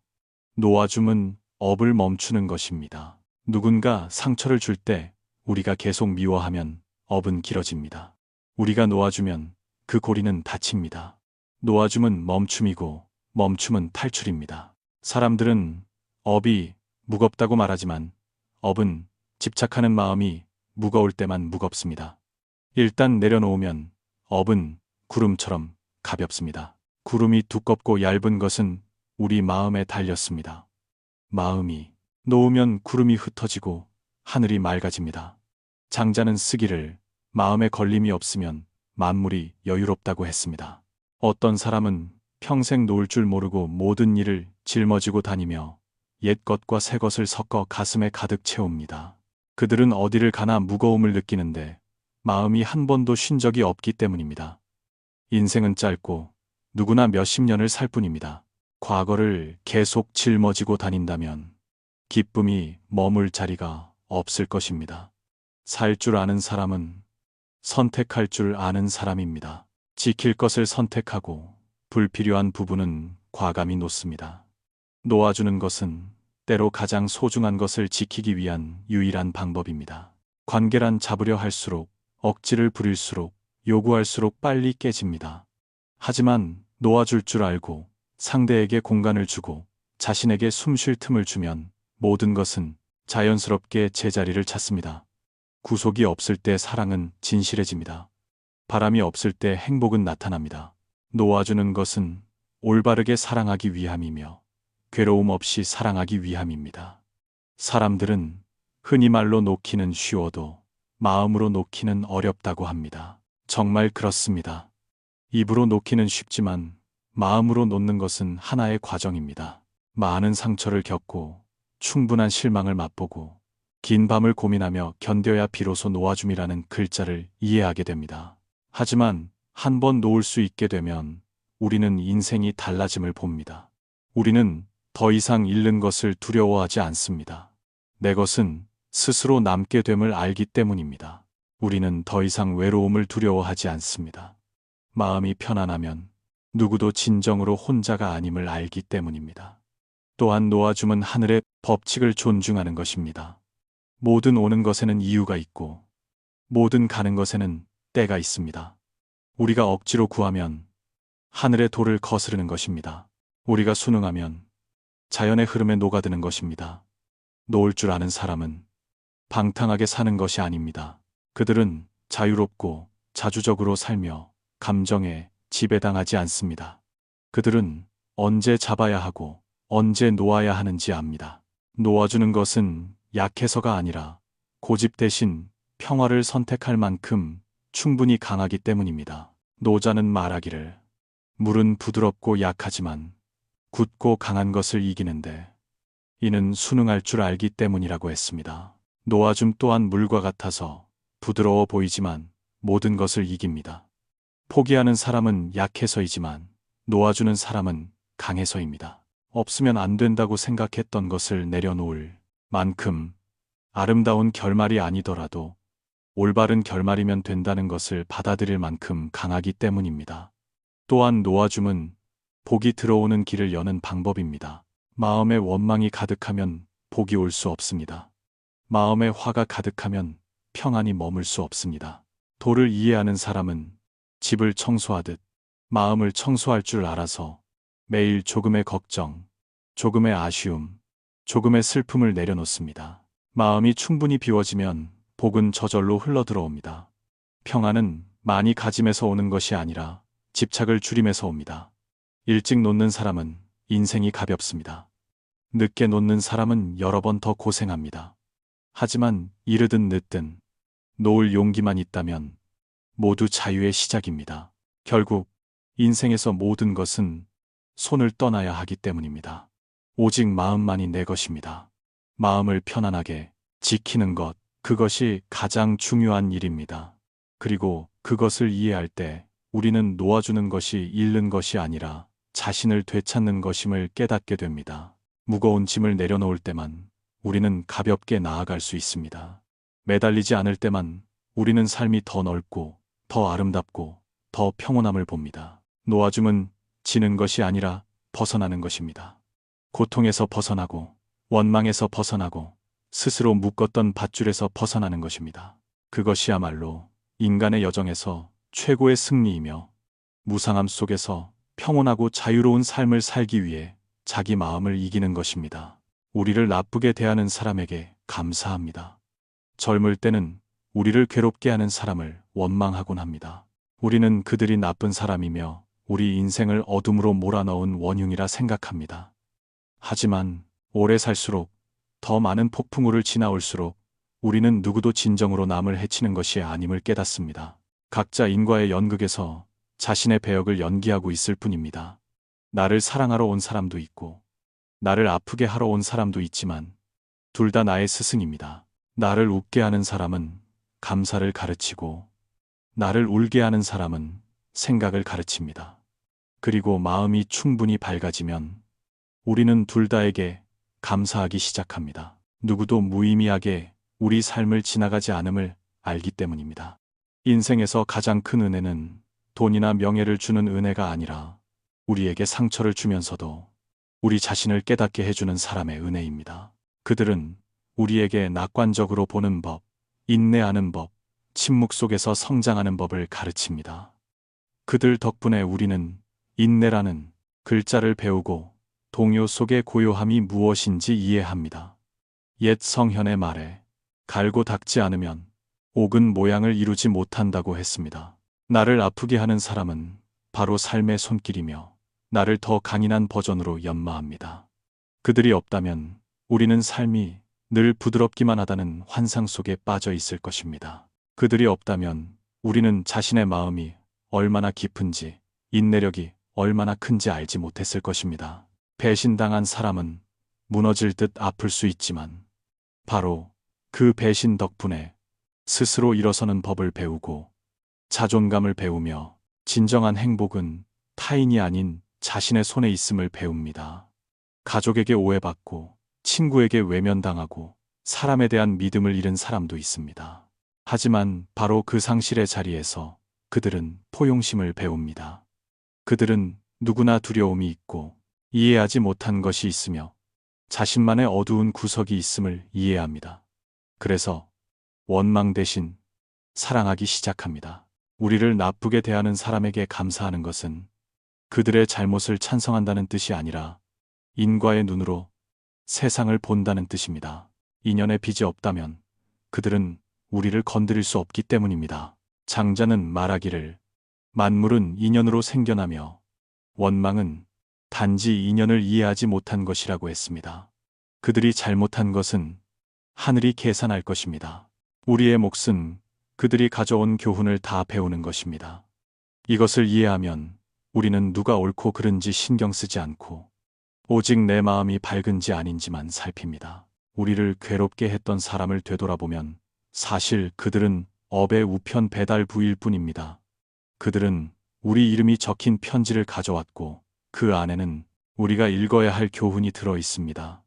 놓아줌은 업을 멈추는 것입니다. 누군가 상처를 줄 때 우리가 계속 미워하면 업은 길어집니다. 우리가 놓아주면 그 고리는 닫힙니다. 놓아줌은 멈춤이고 멈춤은 탈출입니다. 사람들은 업이 무겁다고 말하지만 업은 집착하는 마음이 무거울 때만 무겁습니다. 일단 내려놓으면 업은 구름처럼 가볍습니다. 구름이 두껍고 얇은 것은 우리 마음에 달렸습니다. 마음이 놓으면 구름이 흩어지고 하늘이 맑아집니다. 장자는 쓰기를 마음에 걸림이 없으면 만물이 여유롭다고 했습니다. 어떤 사람은 평생 놓을 줄 모르고 모든 일을 짊어지고 다니며 옛 것과 새 것을 섞어 가슴에 가득 채웁니다. 그들은 어디를 가나 무거움을 느끼는데 마음이 한 번도 쉰 적이 없기 때문입니다. 인생은 짧고 누구나 몇십 년을 살 뿐입니다. 과거를 계속 짊어지고 다닌다면 기쁨이 머물 자리가 없을 것입니다. 살 줄 아는 사람은 선택할 줄 아는 사람입니다. 지킬 것을 선택하고 불필요한 부분은 과감히 놓습니다. 놓아주는 것은 때로 가장 소중한 것을 지키기 위한 유일한 방법입니다. 관계란 잡으려 할수록, 억지를 부릴수록, 요구할수록 빨리 깨집니다. 하지만 놓아줄 줄 알고 상대에게 공간을 주고 자신에게 숨 쉴 틈을 주면 모든 것은 자연스럽게 제자리를 찾습니다. 구속이 없을 때 사랑은 진실해집니다. 바람이 없을 때 행복은 나타납니다. 놓아주는 것은 올바르게 사랑하기 위함이며 괴로움 없이 사랑하기 위함입니다. 사람들은 흔히 말로 놓기는 쉬워도 마음으로 놓기는 어렵다고 합니다. 정말 그렇습니다. 입으로 놓기는 쉽지만 마음으로 놓는 것은 하나의 과정입니다. 많은 상처를 겪고 충분한 실망을 맛보고 긴 밤을 고민하며 견뎌야 비로소 놓아줌이라는 글자를 이해하게 됩니다. 하지만 한 번 놓을 수 있게 되면 우리는 인생이 달라짐을 봅니다. 우리는 더 이상 잃는 것을 두려워하지 않습니다. 내 것은 스스로 남게 됨을 알기 때문입니다. 우리는 더 이상 외로움을 두려워하지 않습니다. 마음이 편안하면 누구도 진정으로 혼자가 아님을 알기 때문입니다. 또한 놓아줌은 하늘의 법칙을 존중하는 것입니다. 모든 오는 것에는 이유가 있고 모든 가는 것에는 때가 있습니다. 우리가 억지로 구하면 하늘의 도를 거스르는 것입니다. 우리가 순응하면 자연의 흐름에 녹아드는 것입니다. 놓을 줄 아는 사람은 방탕하게 사는 것이 아닙니다. 그들은 자유롭고 자주적으로 살며 감정에 지배당하지 않습니다. 그들은 언제 잡아야 하고 언제 놓아야 하는지 압니다. 놓아주는 것은 약해서가 아니라 고집 대신 평화를 선택할 만큼 충분히 강하기 때문입니다. 노자는 말하기를 물은 부드럽고 약하지만 굳고 강한 것을 이기는데 이는 순응할 줄 알기 때문이라고 했습니다. 놓아줌 또한 물과 같아서 부드러워 보이지만 모든 것을 이깁니다. 포기하는 사람은 약해서이지만 놓아주는 사람은 강해서입니다. 없으면 안 된다고 생각했던 것을 내려놓을 만큼 아름다운 결말이 아니더라도 올바른 결말이면 된다는 것을 받아들일 만큼 강하기 때문입니다. 또한 놓아줌은 복이 들어오는 길을 여는 방법입니다. 마음에 원망이 가득하면 복이 올 수 없습니다. 마음에 화가 가득하면 평안이 머물 수 없습니다. 도를 이해하는 사람은 집을 청소하듯 마음을 청소할 줄 알아서 매일 조금의 걱정, 조금의 아쉬움, 조금의 슬픔을 내려놓습니다. 마음이 충분히 비워지면 복은 저절로 흘러들어옵니다. 평안은 많이 가짐에서 오는 것이 아니라 집착을 줄임에서 옵니다. 일찍 놓는 사람은 인생이 가볍습니다. 늦게 놓는 사람은 여러 번 더 고생합니다. 하지만 이르든 늦든 놓을 용기만 있다면 모두 자유의 시작입니다. 결국 인생에서 모든 것은 손을 떠나야 하기 때문입니다. 오직 마음만이 내 것입니다. 마음을 편안하게 지키는 것, 그것이 가장 중요한 일입니다. 그리고 그것을 이해할 때 우리는 놓아주는 것이 잃는 것이 아니라 자신을 되찾는 것임을 깨닫게 됩니다. 무거운 짐을 내려놓을 때만 우리는 가볍게 나아갈 수 있습니다. 매달리지 않을 때만 우리는 삶이 더 넓고 더 아름답고 더 평온함을 봅니다. 놓아줌은 지는 것이 아니라 벗어나는 것입니다. 고통에서 벗어나고 원망에서 벗어나고 스스로 묶었던 밧줄에서 벗어나는 것입니다. 그것이야말로 인간의 여정에서 최고의 승리이며 무상함 속에서 평온하고 자유로운 삶을 살기 위해 자기 마음을 이기는 것입니다. 우리를 나쁘게 대하는 사람에게 감사합니다. 젊을 때는 우리를 괴롭게 하는 사람을 원망하곤 합니다. 우리는 그들이 나쁜 사람이며 우리 인생을 어둠으로 몰아넣은 원흉이라 생각합니다. 하지만 오래 살수록 더 많은 폭풍우를 지나올수록 우리는 누구도 진정으로 남을 해치는 것이 아님을 깨닫습니다. 각자 인과의 연극에서 자신의 배역을 연기하고 있을 뿐입니다. 나를 사랑하러 온 사람도 있고 나를 아프게 하러 온 사람도 있지만 둘 다 나의 스승입니다. 나를 웃게 하는 사람은 감사를 가르치고 나를 울게 하는 사람은 생각을 가르칩니다. 그리고 마음이 충분히 밝아지면 우리는 둘 다에게 감사하기 시작합니다. 누구도 무의미하게 우리 삶을 지나가지 않음을 알기 때문입니다. 인생에서 가장 큰 은혜는 돈이나 명예를 주는 은혜가 아니라 우리에게 상처를 주면서도 우리 자신을 깨닫게 해주는 사람의 은혜입니다. 그들은 우리에게 낙관적으로 보는 법, 인내하는 법, 침묵 속에서 성장하는 법을 가르칩니다. 그들 덕분에 우리는 인내라는 글자를 배우고 동요 속의 고요함이 무엇인지 이해합니다. 옛 성현의 말에 갈고 닦지 않으면 옥은 모양을 이루지 못한다고 했습니다. 나를 아프게 하는 사람은 바로 삶의 손길이며 나를 더 강인한 버전으로 연마합니다. 그들이 없다면 우리는 삶이 늘 부드럽기만 하다는 환상 속에 빠져 있을 것입니다. 그들이 없다면 우리는 자신의 마음이 얼마나 깊은지, 인내력이 얼마나 큰지 알지 못했을 것입니다. 배신당한 사람은 무너질 듯 아플 수 있지만 바로 그 배신 덕분에 스스로 일어서는 법을 배우고 자존감을 배우며 진정한 행복은 타인이 아닌 자신의 손에 있음을 배웁니다. 가족에게 오해받고 친구에게 외면당하고 사람에 대한 믿음을 잃은 사람도 있습니다. 하지만 바로 그 상실의 자리에서 그들은 포용심을 배웁니다. 그들은 누구나 두려움이 있고 이해하지 못한 것이 있으며 자신만의 어두운 구석이 있음을 이해합니다. 그래서 원망 대신 사랑하기 시작합니다. 우리를 나쁘게 대하는 사람에게 감사하는 것은 그들의 잘못을 찬성한다는 뜻이 아니라 인과의 눈으로 세상을 본다는 뜻입니다. 인연의 빚이 없다면 그들은 우리를 건드릴 수 없기 때문입니다. 장자는 말하기를 만물은 인연으로 생겨나며 원망은 단지 인연을 이해하지 못한 것이라고 했습니다. 그들이 잘못한 것은 하늘이 계산할 것입니다. 우리의 몫은 그들이 가져온 교훈을 다 배우는 것입니다. 이것을 이해하면 우리는 누가 옳고 그른지 신경 쓰지 않고 오직 내 마음이 밝은지 아닌지만 살핍니다. 우리를 괴롭게 했던 사람을 되돌아보면 사실 그들은 업의 우편 배달 부일 뿐입니다. 그들은 우리 이름이 적힌 편지를 가져왔고 그 안에는 우리가 읽어야 할 교훈이 들어 있습니다.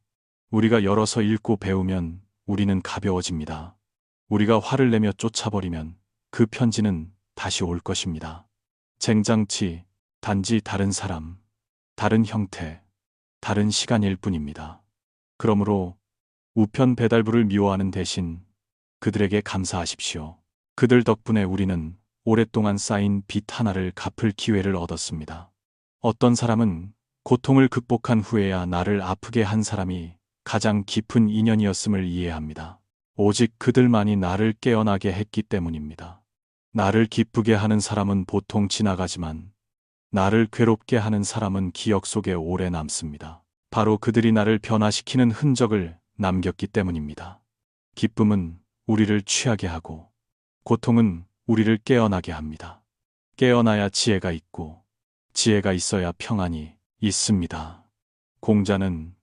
우리가 열어서 읽고 배우면 우리는 가벼워집니다. 우리가 화를 내며 쫓아버리면 그 편지는 다시 올 것입니다. 쟁장치, 단지 다른 사람, 다른 형태, 다른 시간일 뿐입니다. 그러므로 우편 배달부를 미워하는 대신 그들에게 감사하십시오. 그들 덕분에 우리는 오랫동안 쌓인 빚 하나를 갚을 기회를 얻었습니다. 어떤 사람은 고통을 극복한 후에야 나를 아프게 한 사람이 가장 깊은 인연이었음을 이해합니다. 오직 그들만이 나를 깨어나게 했기 때문입니다. 나를 기쁘게 하는 사람은 보통 지나가지만 나를 괴롭게 하는 사람은 기억 속에 오래 남습니다. 바로 그들이 나를 변화시키는 흔적을 남겼기 때문입니다. 기쁨은 우리를 취하게 하고 고통은 우리를 깨어나게 합니다. 깨어나야 지혜가 있고 지혜가 있어야 평안이 있습니다. 공자는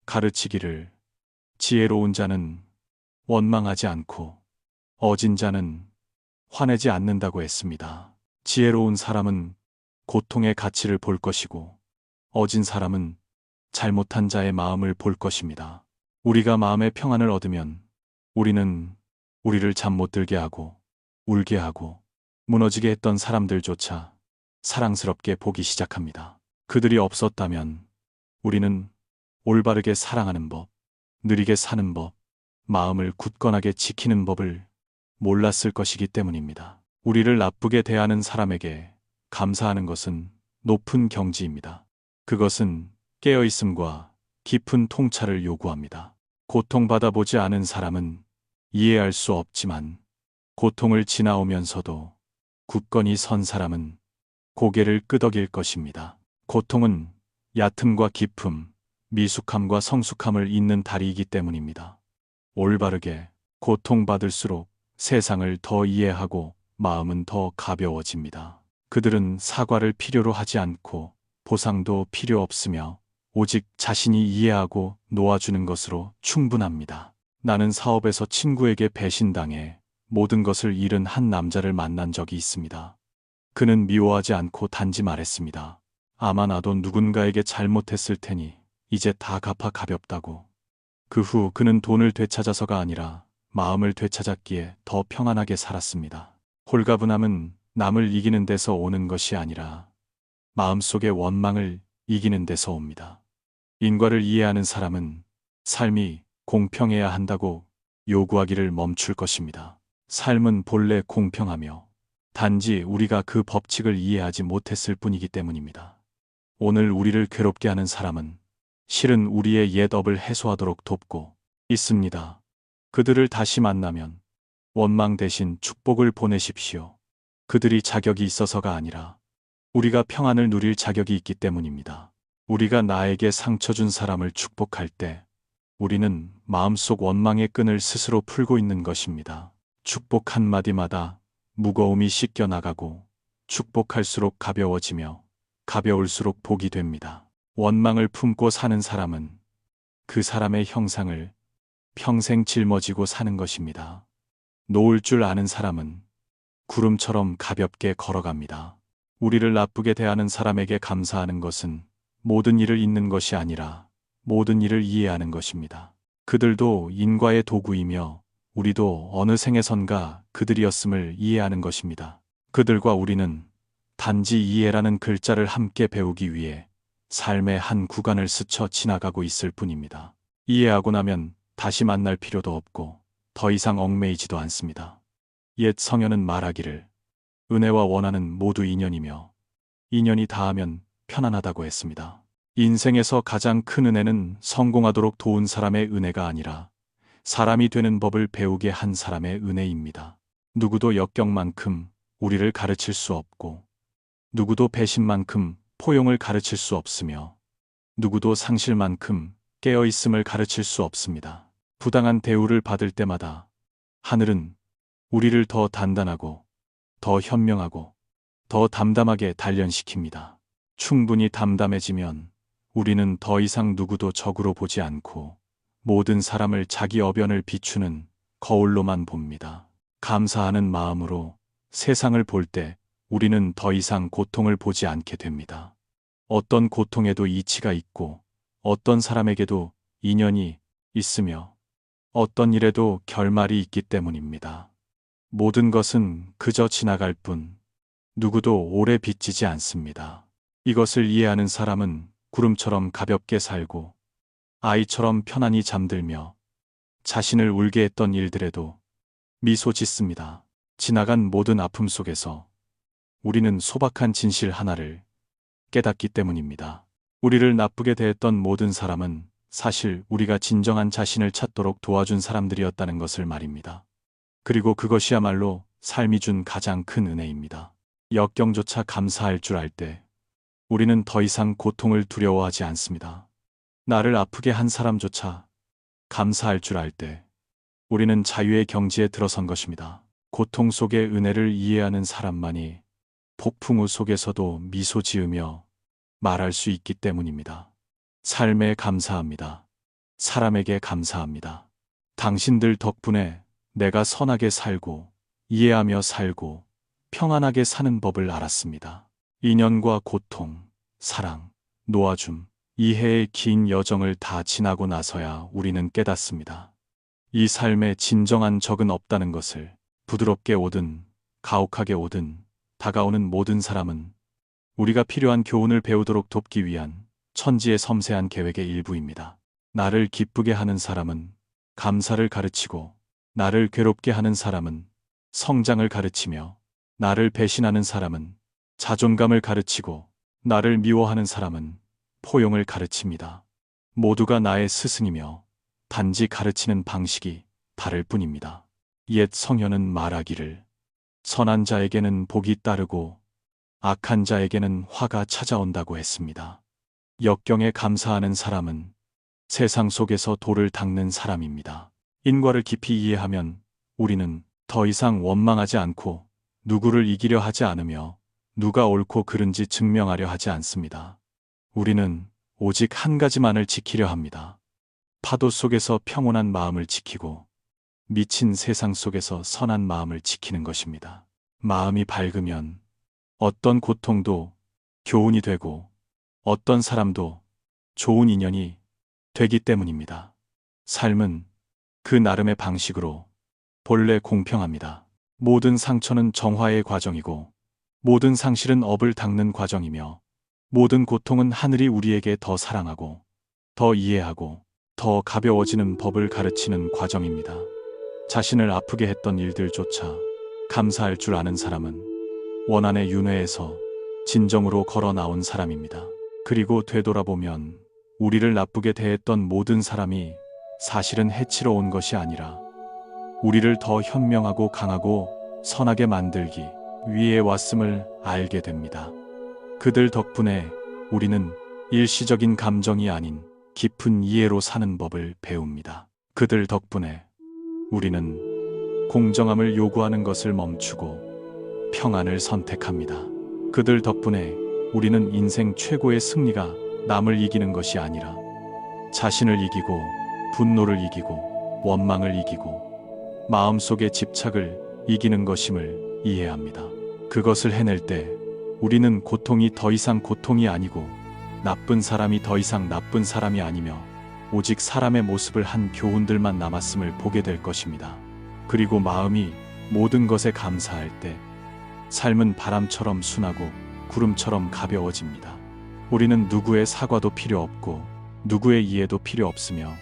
가르치기를 지혜로운 자는 원망하지 않고 어진 자는 화내지 않는다고 했습니다. 지혜로운 사람은 고통의 가치를 볼 것이고 어진 사람은 잘못한 자의 마음을 볼 것입니다. 우리가 마음의 평안을 얻으면 우리는 우리를 잠 못 들게 하고 울게 하고 무너지게 했던 사람들조차 사랑스럽게 보기 시작합니다. 그들이 없었다면 우리는 올바르게 사랑하는 법, 느리게 사는 법, 마음을 굳건하게 지키는 법을 몰랐을 것이기 때문입니다. 우리를 나쁘게 대하는 사람에게 감사하는 것은 높은 경지입니다. 그것은 깨어있음과 깊은 통찰을 요구합니다. 고통받아 보지 않은 사람은 이해할 수 없지만 고통을 지나오면서도 굳건히 선 사람은 고개를 끄덕일 것입니다. 고통은 얕음과 깊음, 미숙함과 성숙함을 잇는 다리이기 때문입니다. 올바르게 고통받을수록 세상을 더 이해하고 마음은 더 가벼워집니다. 그들은 사과를 필요로 하지 않고 보상도 필요 없으며 오직 자신이 이해하고 놓아주는 것으로 충분합니다. 나는 사업에서 친구에게 배신당해 모든 것을 잃은 한 남자를 만난 적이 있습니다. 그는 미워하지 않고 단지 말했습니다. 아마 나도 누군가에게 잘못했을 테니 이제 다 갚아 가볍다고. 그 후 그는 돈을 되찾아서가 아니라 마음을 되찾았기에 더 평안하게 살았습니다. 홀가분함은 남을 이기는 데서 오는 것이 아니라 마음속의 원망을 이기는 데서 옵니다. 인과를 이해하는 사람은 삶이 공평해야 한다고 요구하기를 멈출 것입니다. 삶은 본래 공평하며 단지 우리가 그 법칙을 이해하지 못했을 뿐이기 때문입니다. 오늘 우리를 괴롭게 하는 사람은 실은 우리의 옛 업을 해소하도록 돕고 있습니다. 그들을 다시 만나면 원망 대신 축복을 보내십시오. 그들이 자격이 있어서가 아니라 우리가 평안을 누릴 자격이 있기 때문입니다. 우리가 나에게 상처 준 사람을 축복할 때 우리는 마음속 원망의 끈을 스스로 풀고 있는 것입니다. 축복 한마디마다 무거움이 씻겨나가고 축복할수록 가벼워지며 가벼울수록 복이 됩니다. 원망을 품고 사는 사람은 그 사람의 형상을 평생 짊어지고 사는 것입니다. 놓을 줄 아는 사람은 구름처럼 가볍게 걸어갑니다. 우리를 나쁘게 대하는 사람에게 감사하는 것은 모든 일을 잇는 것이 아니라 모든 일을 이해하는 것입니다. 그들도 인과의 도구이며 우리도 어느 생에선가 그들이었음을 이해하는 것입니다. 그들과 우리는 단지 이해라는 글자를 함께 배우기 위해 삶의 한 구간을 스쳐 지나가고 있을 뿐입니다. 이해하고 나면 다시 만날 필요도 없고 더 이상 얽매이지도 않습니다. 옛 성현은 말하기를 은혜와 원한은 모두 인연이며 인연이 닿으면 편안하다고 했습니다. 인생에서 가장 큰 은혜는 성공하도록 도운 사람의 은혜가 아니라 사람이 되는 법을 배우게 한 사람의 은혜입니다. 누구도 역경만큼 우리를 가르칠 수 없고 누구도 배신만큼 포용을 가르칠 수 없으며 누구도 상실만큼 깨어있음을 가르칠 수 없습니다. 부당한 대우를 받을 때마다 하늘은 우리를 더 단단하고 더 현명하고 더 담담하게 단련시킵니다. 충분히 담담해지면 우리는 더 이상 누구도 적으로 보지 않고 모든 사람을 자기 어변을 비추는 거울로만 봅니다. 감사하는 마음으로 세상을 볼 때 우리는 더 이상 고통을 보지 않게 됩니다. 어떤 고통에도 이치가 있고 어떤 사람에게도 인연이 있으며 어떤 일에도 결말이 있기 때문입니다. 모든 것은 그저 지나갈 뿐 누구도 오래 빚지지 않습니다. 이것을 이해하는 사람은 구름처럼 가볍게 살고 아이처럼 편안히 잠들며 자신을 울게 했던 일들에도 미소 짓습니다. 지나간 모든 아픔 속에서 우리는 소박한 진실 하나를 깨닫기 때문입니다. 우리를 나쁘게 대했던 모든 사람은 사실 우리가 진정한 자신을 찾도록 도와준 사람들이었다는 것을 말입니다. 그리고 그것이야말로 삶이 준 가장 큰 은혜입니다. 역경조차 감사할 줄 알 때 우리는 더 이상 고통을 두려워하지 않습니다. 나를 아프게 한 사람조차 감사할 줄 알 때 우리는 자유의 경지에 들어선 것입니다. 고통 속의 은혜를 이해하는 사람만이 폭풍우 속에서도 미소 지으며 말할 수 있기 때문입니다. 삶에 감사합니다. 사람에게 감사합니다. 당신들 덕분에 내가 선하게 살고 이해하며 살고 평안하게 사는 법을 알았습니다. 인연과 고통, 사랑, 놓아줌, 이해의 긴 여정을 다 지나고 나서야 우리는 깨닫습니다. 이 삶에 진정한 적은 없다는 것을. 부드럽게 오든 가혹하게 오든 다가오는 모든 사람은 우리가 필요한 교훈을 배우도록 돕기 위한 천지의 섬세한 계획의 일부입니다. 나를 기쁘게 하는 사람은 감사를 가르치고 나를 괴롭게 하는 사람은 성장을 가르치며 나를 배신하는 사람은 자존감을 가르치고 나를 미워하는 사람은 포용을 가르칩니다. 모두가 나의 스승이며 단지 가르치는 방식이 다를 뿐입니다. 옛 성현은 말하기를 선한 자에게는 복이 따르고 악한 자에게는 화가 찾아온다고 했습니다. 역경에 감사하는 사람은 세상 속에서 돌을 닦는 사람입니다. 인과를 깊이 이해하면 우리는 더 이상 원망하지 않고 누구를 이기려 하지 않으며 누가 옳고 그른지 증명하려 하지 않습니다. 우리는 오직 한 가지만을 지키려 합니다. 파도 속에서 평온한 마음을 지키고 미친 세상 속에서 선한 마음을 지키는 것입니다. 마음이 밝으면 어떤 고통도 교훈이 되고 어떤 사람도 좋은 인연이 되기 때문입니다. 삶은 그 나름의 방식으로 본래 공평합니다. 모든 상처는 정화의 과정이고 모든 상실은 업을 닦는 과정이며 모든 고통은 하늘이 우리에게 더 사랑하고 더 이해하고 더 가벼워지는 법을 가르치는 과정입니다. 자신을 아프게 했던 일들조차 감사할 줄 아는 사람은 원한의 윤회에서 진정으로 걸어 나온 사람입니다. 그리고 되돌아보면 우리를 나쁘게 대했던 모든 사람이 사실은 해치러 온 것이 아니라 우리를 더 현명하고 강하고 선하게 만들기 위해 왔음을 알게 됩니다. 그들 덕분에 우리는 일시적인 감정이 아닌 깊은 이해로 사는 법을 배웁니다. 그들 덕분에 우리는 공정함을 요구하는 것을 멈추고 평안을 선택합니다. 그들 덕분에 우리는 인생 최고의 승리가 남을 이기는 것이 아니라 자신을 이기고 분노를 이기고 원망을 이기고 마음속의 집착을 이기는 것임을 이해합니다. 그것을 해낼 때 우리는 고통이 더 이상 고통이 아니고 나쁜 사람이 더 이상 나쁜 사람이 아니며 오직 사람의 모습을 한 교훈들만 남았음을 보게 될 것입니다. 그리고 마음이 모든 것에 감사할 때 삶은 바람처럼 순하고 구름처럼 가벼워집니다. 우리는 누구의 사과도 필요 없고 누구의 이해도 필요 없으며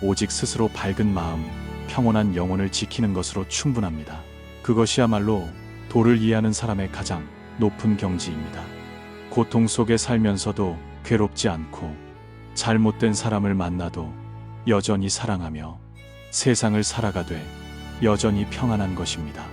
오직 스스로 밝은 마음, 평온한 영혼을 지키는 것으로 충분합니다. 그것이야말로 도를 이해하는 사람의 가장 높은 경지입니다. 고통 속에 살면서도 괴롭지 않고 잘못된 사람을 만나도 여전히 사랑하며 세상을 살아가되 여전히 평안한 것입니다.